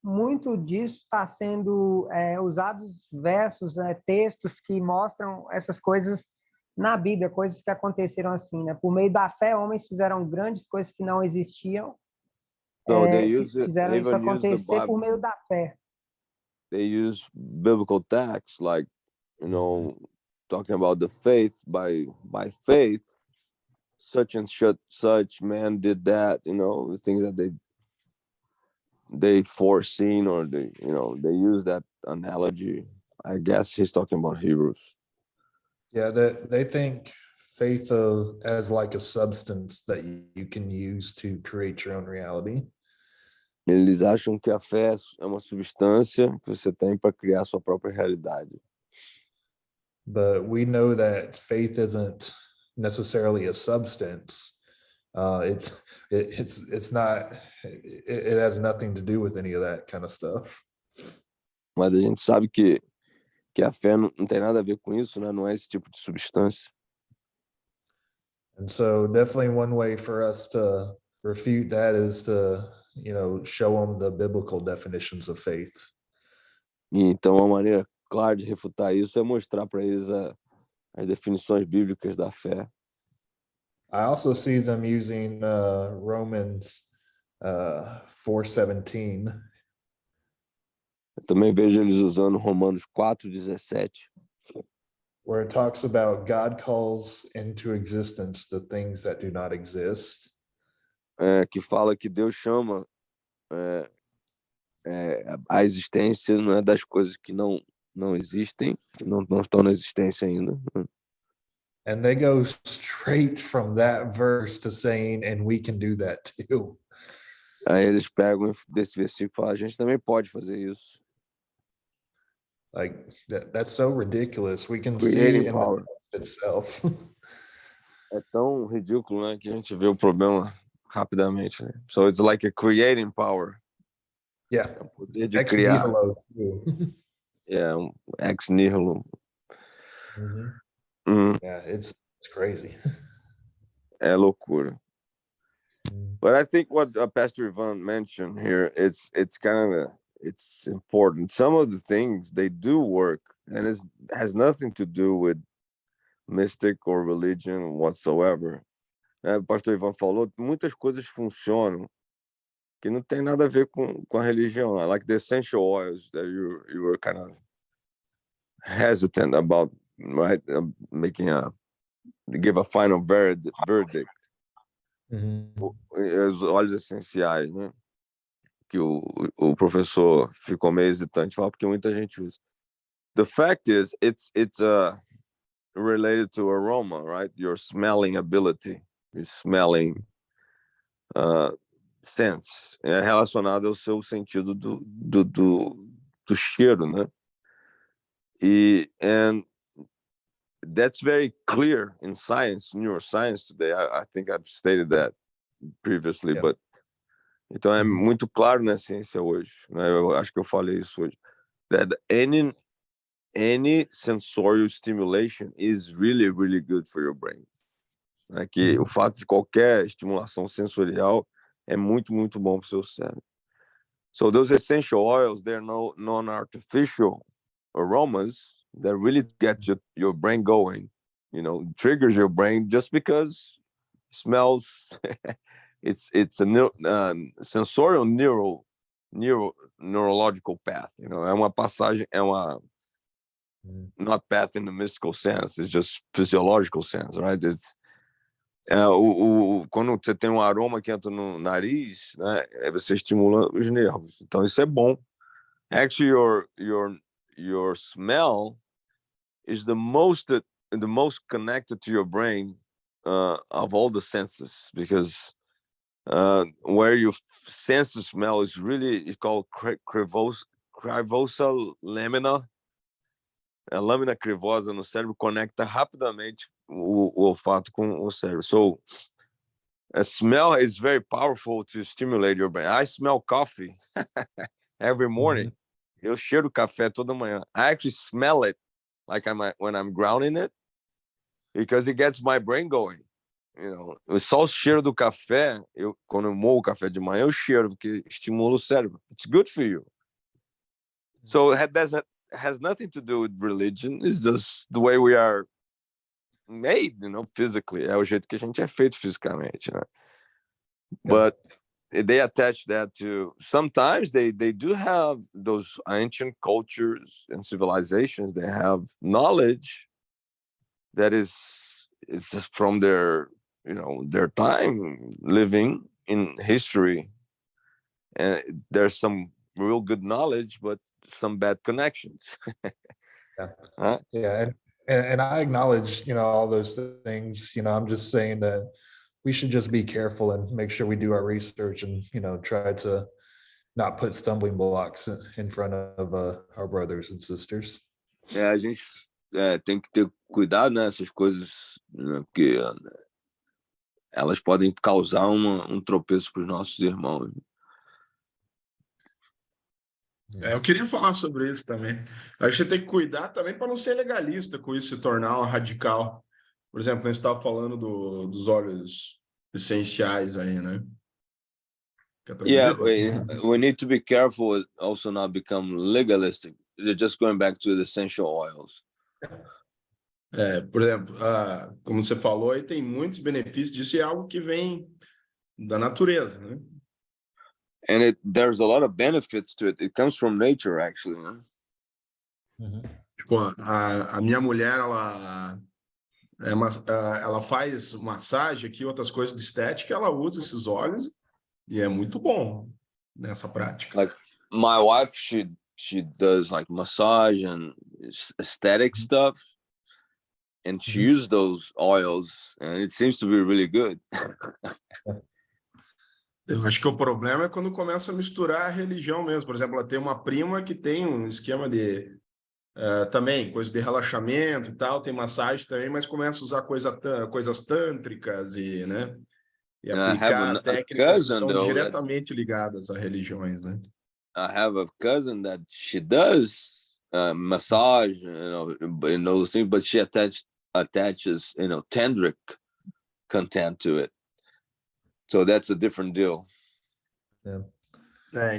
muito disso está sendo usados versos, né, textos que mostram essas coisas na Bíblia, coisas que aconteceram assim, né? Por meio da fé, homens fizeram grandes coisas que não existiam, fizeram isso acontecer por meio da fé. They use biblical texts like, talking about the faith, by faith, such and such man did that, the things that they foreseen, or they use that analogy. I guess he's talking about Hebrews. Yeah, they think faith as like a substance that you can use to create your own reality. Eles acham que a fé é uma substância que você tem para criar sua própria realidade. But we know that faith isn't necessarily a substance. It's not. It has nothing to do with any of that kind of stuff. Mas a gente sabe que a fé não tem nada a ver com isso, né? Não é esse tipo de substância. And so definitely one way for us to refute that is to, show them the biblical definitions of faith. E então a maneira clara de refutar isso é mostrar para eles as definições bíblicas da fé. I also see them using Romans 4:17. Eu também vejo eles usando Romanos 4:17. Where it talks about God calls into existence the things that do not exist. Que fala que Deus chama a existência, não é, das coisas que não existem, não estão na existência ainda. And they go straight from that verse to saying, and we can do that too. Aí eles pegam desse versículo e falam, a gente também pode fazer isso. Like that's so ridiculous. We can Creating see in power. the text itself. É tão ridículo, né, que a gente vê o problema rapidamente. Né? So it's like a creating power. Yeah. É o poder de Ex criar. nihilo too. Yeah, ex nihilo. Yeah, it's crazy. é loucura. But I think what Pastor Ivan mentioned here, it's it's important. Some of the things they do work, and it has nothing to do with mystic or religion whatsoever. O Pastor Ivan falou, muitas coisas funcionam que não tem nada a ver com a religião. Like the essential oils that you were kind of hesitant about, right? Give a final verdict. Os óleos essenciais, né? Que o professor ficou meio hesitante, porque muita gente usa. The fact is, it's related to aroma, right? Your smelling ability, your smelling sense. É relacionado ao seu sentido do cheiro, né? And that's very clear in science, neuroscience today. I think I've stated that previously, but então é muito claro na ciência hoje, né? Eu acho que eu falei isso hoje. That any sensorial stimulation is really, really good for your brain. Né? Que o fato de qualquer estimulação sensorial é muito, muito bom para o seu cérebro. So those essential oils, they're non-artificial aromas that really get your brain going, triggers your brain just because it smells. It's a sensorial neurological path. É uma passagem, not path in the mystical sense, it's just physiological sense, right? It's quando você tem um aroma que entra no nariz, né, você estimula os nervos. Então isso é bom. Actually, your smell is the most connected to your brain of all the senses, because where you sense the smell is really called crivosa lamina. A lâmina crivosa no cérebro conecta rapidamente o olfato com o cérebro. So a smell is very powerful to stimulate your brain. I smell coffee every morning. Eu cheiro café toda manhã. I actually smell it like when I'm grounding it, because it gets my brain going. Só o cheiro do café, quando eu moo o café de manhã, eu cheiro, porque estimula o cérebro. It's good for you. So that has nothing to do with religion. It's just the way we are made, physically. É o jeito que a gente é feito fisicamente, né? But they attach that to, sometimes they do have those ancient cultures and civilizations, they have knowledge that is from their time living in history, and there's some real good knowledge, but some bad connections. And I acknowledge all those things. I'm just saying that we should just be careful and make sure we do our research and try to not put stumbling blocks in front of our brothers and sisters. A gente tem que ter cuidado nessas coisas, porque elas podem causar tropeço para os nossos irmãos. Eu queria falar sobre isso também. A gente tem que cuidar também para não ser legalista com isso, se tornar um radical. Por exemplo, nós estava falando dos óleos essenciais aí, né? Yeah, we need to be careful also not become legalistic. They're just going back to the essential oils. Por exemplo, como você falou, aí tem muitos benefícios disso e é algo que vem da natureza, né? And there's a lot of benefits to it. It comes from nature, actually. Né? Tipo, a minha mulher, ela faz massagem aqui, outras coisas de estética, ela usa esses óleos e é muito bom nessa prática. Like my wife, she does like massage and aesthetic stuff, and she uses those oils, and it seems to be really good. Eu acho que o problema é quando começa a misturar a religião mesmo. Por exemplo, ela tem uma prima que tem um esquema de também, coisa de relaxamento e tal, tem massagem também, mas começa a usar coisas tântricas e, né, e aplicar técnicas que são diretamente ligadas a religiões, né? I have a cousin that she does massage, those things, but she attaches, tantric content to it. So that's a different deal. Yeah.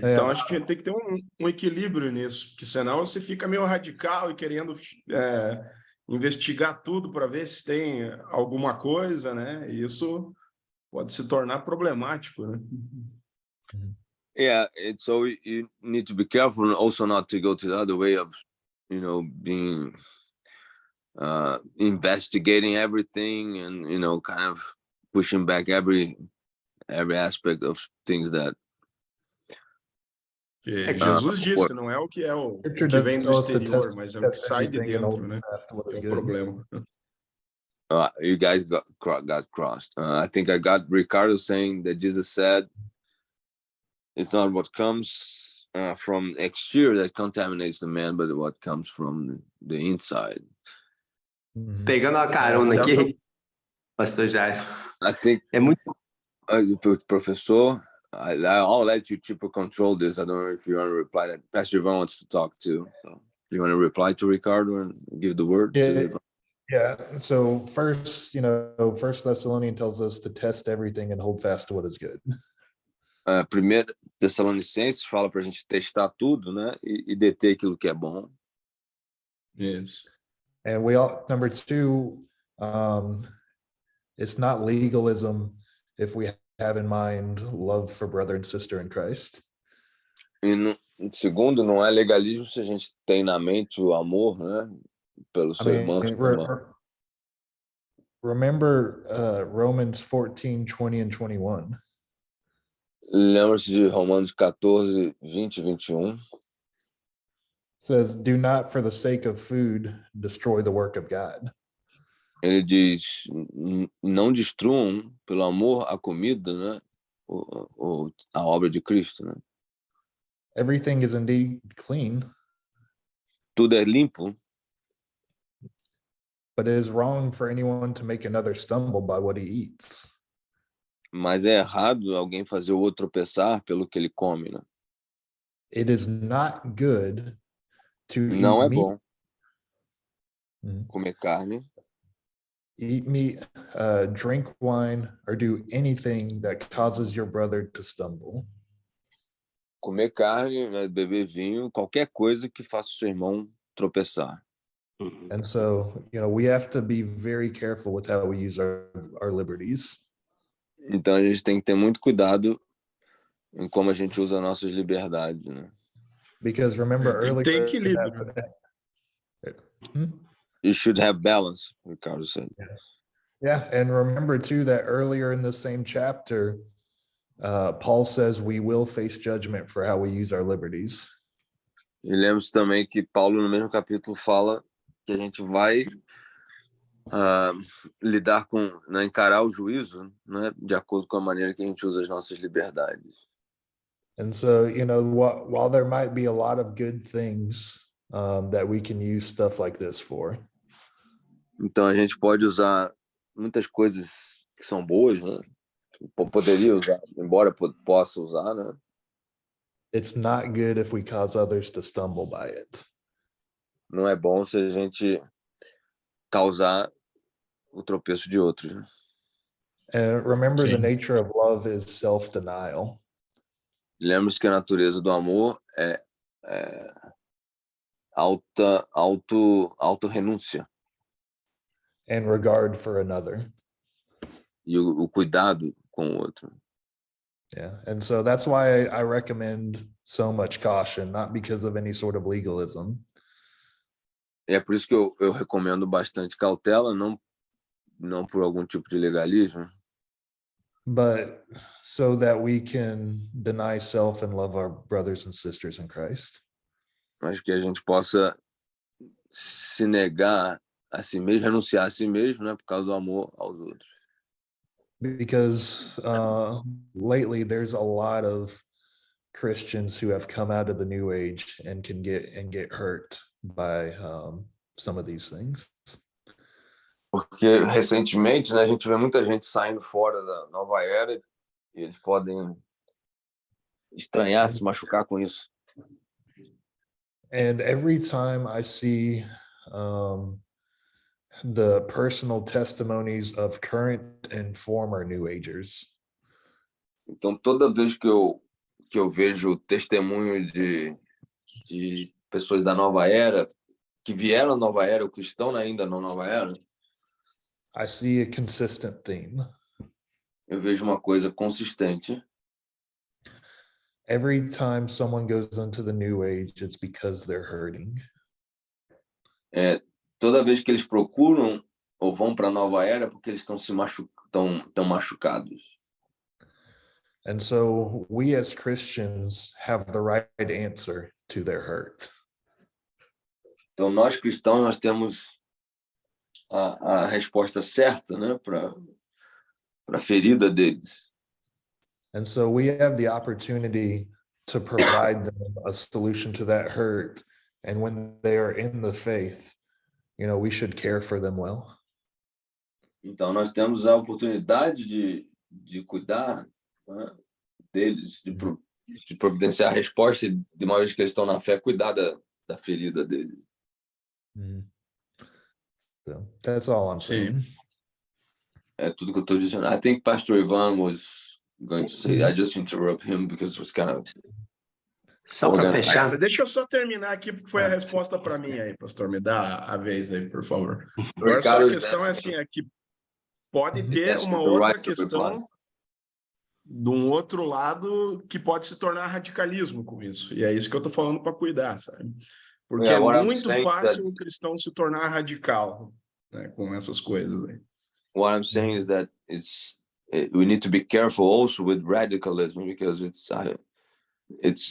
Então acho que tem que ter um equilíbrio nisso, porque senão você fica meio radical e querendo investigar tudo para ver se tem alguma coisa, né? E isso pode se tornar problemático, né? Yeah, so you need to be careful also not to go to the other way of, being investigating everything and kind of pushing back every aspect of things that Jesus disse, não é o que vem do exterior, mas é o que sai de dentro, né? É o problema. You guys got crossed. I think I got Ricardo saying that Jesus said it's not what comes from exterior that contaminates the man, but what comes from the inside. Pegando a carona aqui, pastor Jairo. I think é muito professor, I'll let you control this. I don't know if you want to reply. That Pastor Ivan wants to talk too. So you want to reply to Ricardo and give the word to Ivan? Yeah. So first, First Thessalonians tells us to test everything and hold fast to what is good. Primeiro Tessalonicenses fala para a gente testar tudo, né, e deter aquilo que é bom. Yes. And number two, it's not legalism if we have in mind love for brother and sister in Christ. E segundo, não é legalismo se a gente tem na mente o amor, né, pelo seu irmão. Remember Romans 14, 20 and 21. Lembra-se de Romanos 14, 20 e 21. Says, do not for the sake of food destroy the work of God. Ele diz, não destruam pelo amor a comida, né, a obra de Cristo, né. Everything is indeed clean. Tudo é limpo. But it is wrong for anyone to make another stumble by what he eats. Mas é errado alguém fazer o outro tropeçar pelo que ele come, né? It is not good to Não eat é meat. Bom comer carne. Eat meat, drink wine, or do anything that causes your brother to stumble. Comer carne, né, beber vinho, qualquer coisa que faça o seu irmão tropeçar. And so, we have to be very careful with how we use our liberties. Então a gente tem que ter muito cuidado em como a gente usa nossas liberdades, né? Because remember earlier, tem equilíbrio. You should have balance, Ricardo said. Yeah, and remember too that earlier in the same chapter, Paul says we will face judgment for how we use our liberties. E lembre-se também que Paulo no mesmo capítulo fala que a gente vai lidar com, né, encarar o juízo, né, de acordo com a maneira que a gente usa as nossas liberdades. And so, while there might be a lot of good things that we can use stuff like this for. Então a gente pode usar muitas coisas que são boas, né? Poderia usar, embora possa usar, né? It's not good if we cause others to stumble by it. Não é bom se a gente causar o tropeço de outros. Né? And remember, the nature of love is self-denial. Lembre-se que a natureza do amor é auto-renúncia. And regard for another. E o cuidado com o outro. Yeah, and so that's why I recommend so much caution, not because of any sort of legalism. É por isso que eu recomendo bastante cautela, não por algum tipo de legalismo. But so that we can deny self and love our brothers and sisters in Christ. Mas que a gente possa se negar a si mesmo, renunciar a si mesmo, né, por causa do amor aos outros. Because lately there's a lot of Christians who have come out of the New Age and can get hurt by some of these things. Porque recentemente, né, a gente vê muita gente saindo fora da nova era e eles podem estranhar, se machucar com isso. And every time I see the personal testimonies of current and former New Agers. Então, toda vez que eu vejo testemunho de pessoas da nova era, que vieram da nova era, ou que estão ainda na nova era, I see a consistent theme. eu vejo uma coisa consistente. Every time someone goes into the New Age, it's because they're hurting. Toda vez que eles procuram ou vão para a nova era, porque eles estão tão machucados. And so we as Christians have the right answer to their hurt. Então, nós cristãos, nós temos a resposta certa, né, para a ferida deles. And so we have the opportunity to provide them a solution to that hurt. And when they are in the faith, you know, we should care for them well. Então, nós temos a oportunidade de cuidar, né, deles, de providenciar a resposta, de uma vez que eles estão na fé, cuidar da ferida deles. So that's all I'm saying. É tudo que eu estou dizendo. I think Pastor Ivan was going to say, I just interrupt him because it was kind of... Só para fechar. Deixa eu só terminar aqui, porque foi a resposta para mim aí, pastor. Me dá a vez aí, por favor. Agora só a questão é assim, é que pode ter uma outra questão de um outro lado que pode se tornar radicalismo com isso. E é isso que eu estou falando para cuidar, sabe? Porque é muito fácil o cristão se tornar radical, né, com essas coisas aí. What I'm saying is that we need to be careful also with radicalism, because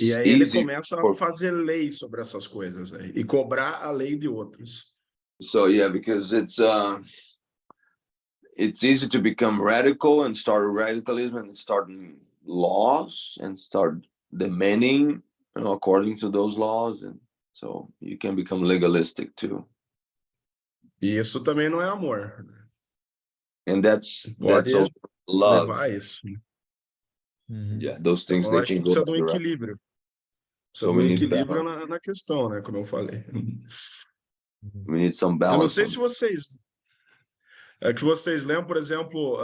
E aí ele começa a fazer lei sobre essas coisas aí, e cobrar a lei de outros. So yeah, because it's easy to become radical and start radicalism and start laws and start demanding, you know, according to those laws, and so you can become legalistic too. E isso também não é amor. And that's also love. Levar isso. Yeah, those things Então, they can go. Precisa de um equilíbrio. Precisa de um equilíbrio na questão, né? Como eu falei. We need some balance. Eu não sei se vocês... É que vocês lembram, por exemplo,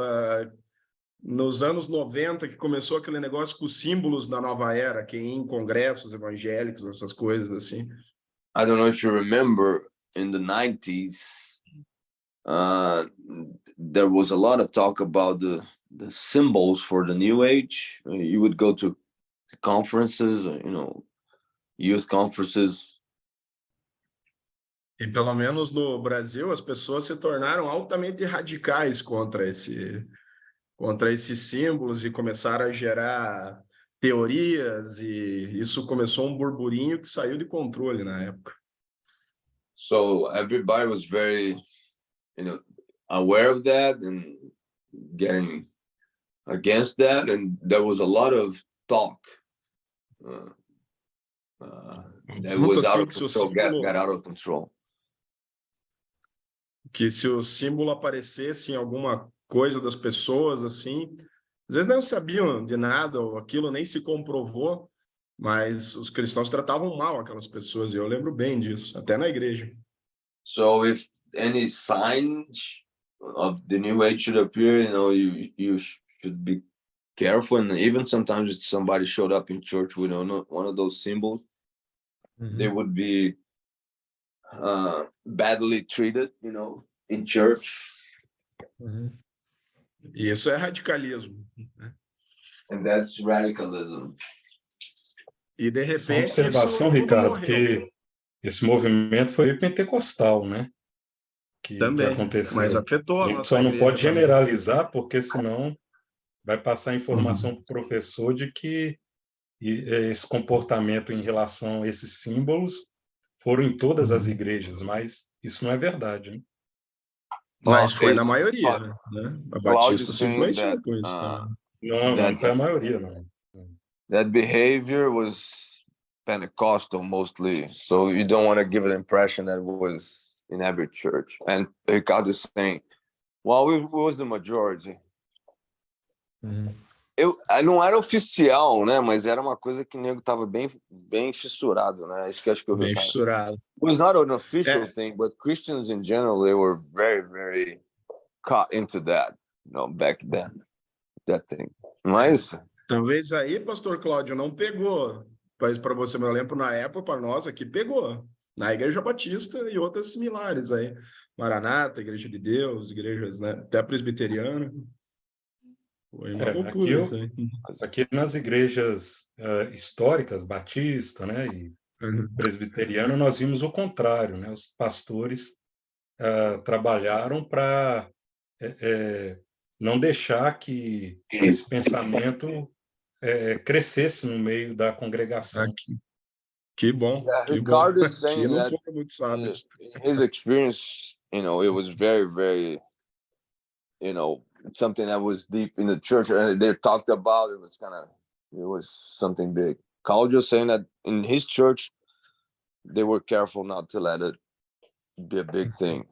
nos anos 90, que começou aquele negócio com os símbolos da nova era, que em congressos evangélicos, essas coisas assim. I don't know if you remember, in the 90s, there was a lot of talk about the symbols for the New Age. You would go to conferences, you know, youth conferences. E pelo menos no Brasil, as pessoas se tornaram altamente radicais contra esses símbolos e começaram a gerar teorias, e isso começou um burburinho que saiu de controle na época. So everybody was very, you know, aware of that and getting against that, and there was a lot of talk that was out of control, got out of control. Que se o símbolo aparecesse em alguma coisa das pessoas, assim, às vezes não sabiam de nada, ou aquilo nem se comprovou, mas os cristãos tratavam mal aquelas pessoas, e eu lembro bem disso, até na igreja. So if any signs of the New Age should appear, you know, you should be careful, and even sometimes if somebody showed up in church with one of those symbols, they would be badly treated, you know, in church. E isso é radicalismo. And that's radicalism. E de repente, uma observação, Ricardo, que esse movimento foi pentecostal, né? Que aconteceu. Mas afetou a gente só não pode generalizar, porque senão vai passar informação para o professor de que esse comportamento em relação a esses símbolos foram em todas as igrejas, mas isso não é verdade, né? Mas foi na maioria, né? A Batista se influenciou com isso também. Não foi a maioria, não. That behavior was Pentecostal mostly, so you don't want to give an impression that it was in every church. And Ricardo is saying, well, it was the majority. Não era oficial, né? Mas era uma coisa que o nego tava bem fissurado, né? Isso que acho que eu vi. Bem fissurado. It was not an official thing, but Christians in general, they were very, very caught into that, back then. That thing. Não é isso? Talvez aí, pastor Cláudio, não pegou. Mas para você, eu lembro, na época, para nós aqui, pegou. Na Igreja Batista e outras similares aí. Maranata, Igreja de Deus, igrejas, né? Até presbiteriana. Foi uma loucura isso aí. Aqui nas igrejas históricas, Batista, né, e presbiteriana, nós vimos o contrário, né? Os pastores trabalharam para não deixar que esse pensamento crescesse no meio da congregação. Que bom, que bom. Ricardo is saying Aqui não that foram muito sábios. in his experience, it was very, very, something that was deep in the church, and they talked about it was something big. Claudio saying that in his church, they were careful not to let it be a big thing.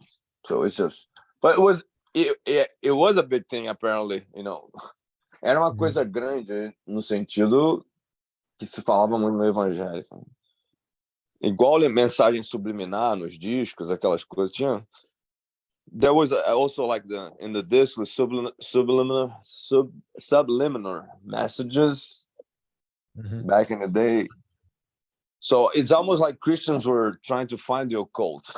So it's just, but it was a big thing apparently, Era uma coisa grande no sentido que se falava muito no evangelho. Igual mensagem subliminar nos discos, aquelas coisas tinha. There was also like in the disc with subliminal messages back in the day. So it's almost like Christians were trying to find the occult.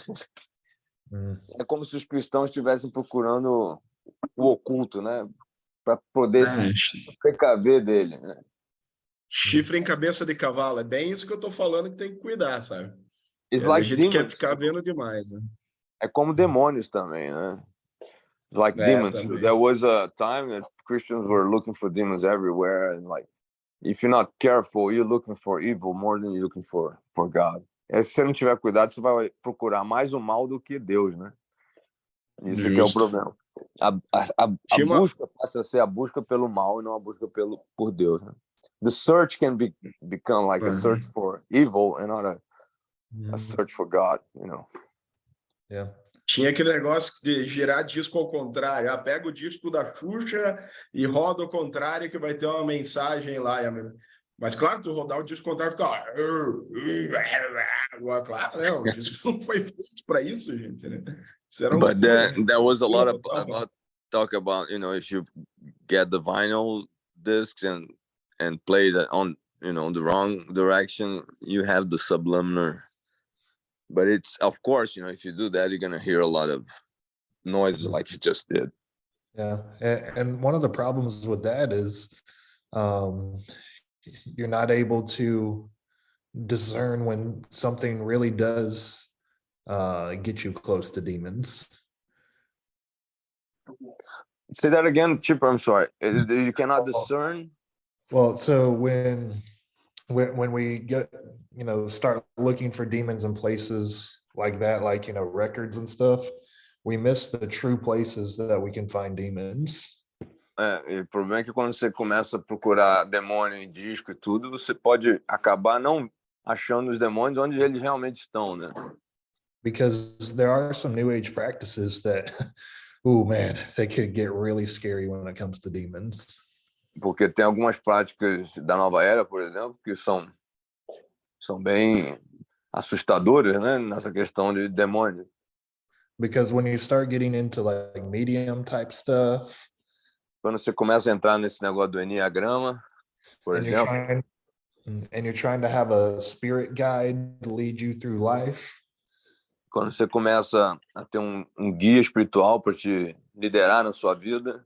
É como se os cristãos estivessem procurando o oculto, né? Para poder se precaver dele, né? Chifre em cabeça de cavalo. É bem isso que eu tô falando que tem que cuidar, sabe? A gente quer ficar vendo demais, né? É como demônios também, né? It's like demons. Também. There was a time that Christians were looking for demons everywhere, and like, if you're not careful, you're looking for evil more than you're looking for God. Se você não tiver cuidado, você vai procurar mais o mal do que Deus, né? Isso que é o problema. A busca passa a ser a busca pelo mal e não a busca por Deus, né? The search can become like a search for evil and not a search for God, Yeah. Tinha aquele negócio de girar disco ao contrário. Pega o disco da Xuxa e roda ao contrário que vai ter uma mensagem lá. Mas, claro, tu rodar o disco ao contrário fica... Claro, né? O disco não foi feito para isso, gente, né? Isso era But there was a lot of talk about, if you get the vinyl discs and play that on, the wrong direction, you have the subliminal. But it's, of course, if you do that, you're going to hear a lot of noises like you just did. Yeah. And one of the problems with that is you're not able to discern when something really does get you close to demons. Say that again, Chip. I'm sorry. You cannot discern. Well, so when we get, start looking for demons in places like that, like, records and stuff, we miss the true places that we can find demons. O problema é que quando você começa a procurar demônio em disco e tudo, você pode acabar não achando os demônios onde eles realmente estão, né? Because there are some new age practices that, oh man, they could get really scary when it comes to demons. Porque tem algumas práticas da nova era, por exemplo, que são bem assustadoras, né, nessa questão de demônio. Because when you start getting into like medium type stuff, quando você começa a entrar nesse negócio do enneagrama, por exemplo, and you're trying to have a spirit guide to lead you through life. Quando você começa a ter um guia espiritual para te liderar na sua vida,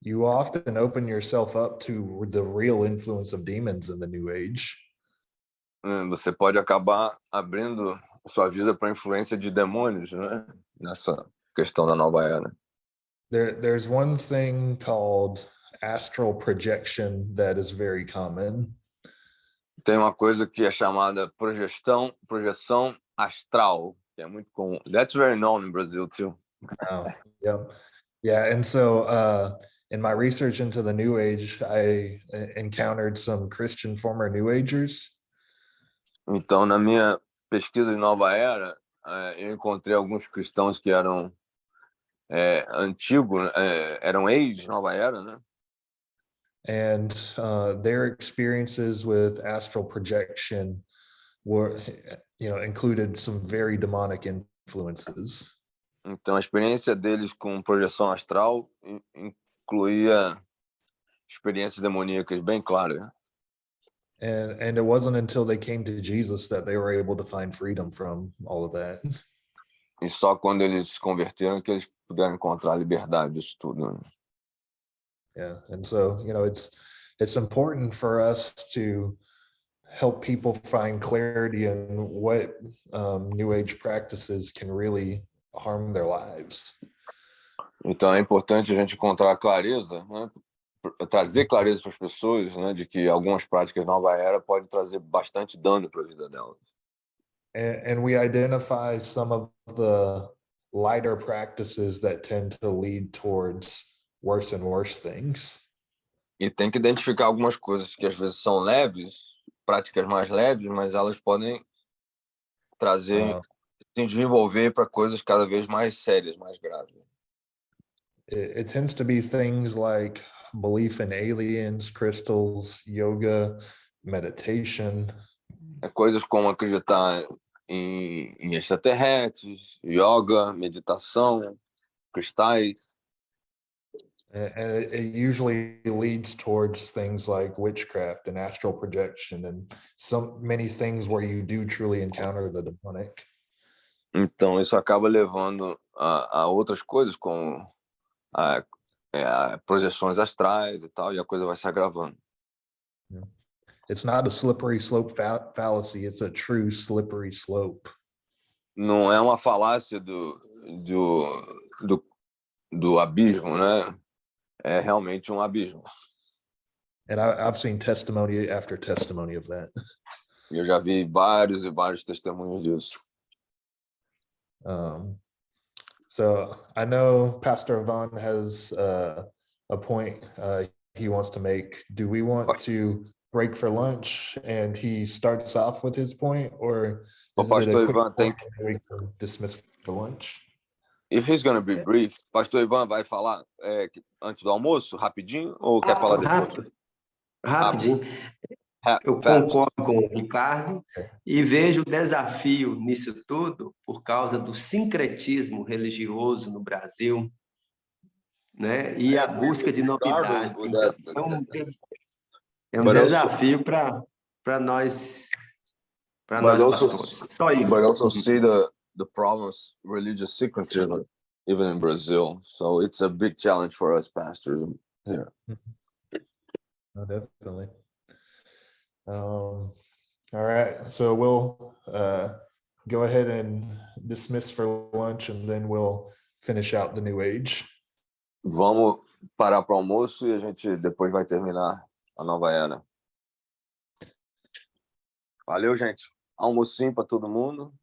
you often open yourself up to the real influence of demons in the new age. Você pode acabar abrindo sua vida para a influência de demônios, né? Nessa questão da nova era. There's one thing called astral projection that is very common. Tem uma coisa que é chamada projeção astral, que é muito comum. That's very known in Brazil too. Oh, yeah. And so in my research into the New Age, I encountered some Christian former New Agers. Então, na minha pesquisa de nova era, eu encontrei alguns cristãos que eram antigos, eram ex-nova era, né? And their experiences with astral projection were, included some very demonic influences. Então, a experiência deles com projeção astral incluía experiências demoníacas bem claras, né? And it wasn't until they came to Jesus that they were able to find freedom from all of that. E só quando eles se converteram que eles puderam encontrar a liberdade disso tudo, né? Yeah, and so, it's important for us to help people find clarity in what New Age practices can really harm their lives. Então é importante a gente encontrar clareza, né? Trazer clareza para as pessoas, né? De que algumas práticas nova era podem trazer bastante dano para a vida delas. And we identify some of the lighter practices that tend to lead towards worse and worse things. E tem que identificar algumas coisas que às vezes são leves, práticas mais leves, mas elas podem trazer, se desenvolver para coisas cada vez mais sérias, mais graves. It tends to be things like belief in aliens, crystals, yoga, meditation. É coisas como acreditar em extraterrestres, yoga, meditação, cristais. And it usually leads towards things like witchcraft and astral projection and so many things where you do truly encounter the demonic. Então isso acaba levando a outras coisas como projeções astrais e tal, e a coisa vai se agravando. Yeah. It's not a slippery slope fallacy, it's a true slippery slope. Não é uma falácia do abismo, né? É realmente um abismo. And I've seen testimony after testimony of that. Eu já vi vários e vários testemunhos disso. So I know Pastor Ivan has a point he wants to make. Do we want to break for lunch and he starts off with his point, or is it a quick point and we can dismiss for lunch? If he's going to be brief, Pastor Ivan vai falar antes do almoço, rapidinho, ou quer falar depois? Rapidinho. Eu concordo com o Ricardo e vejo o desafio nisso tudo por causa do sincretismo religioso no Brasil, né? E a busca de novidades. Então, é um desafio para nós pastores. Só isso. But also see the problems, religious syncretism, even in Brazil. So it's a big challenge for us pastors here. Oh, definitely. All right, so we'll go ahead and dismiss for lunch, and then we'll finish out the New Age. Vamos parar para o almoço e a gente depois vai terminar a nova era. Valeu, gente. Almocinho para todo mundo.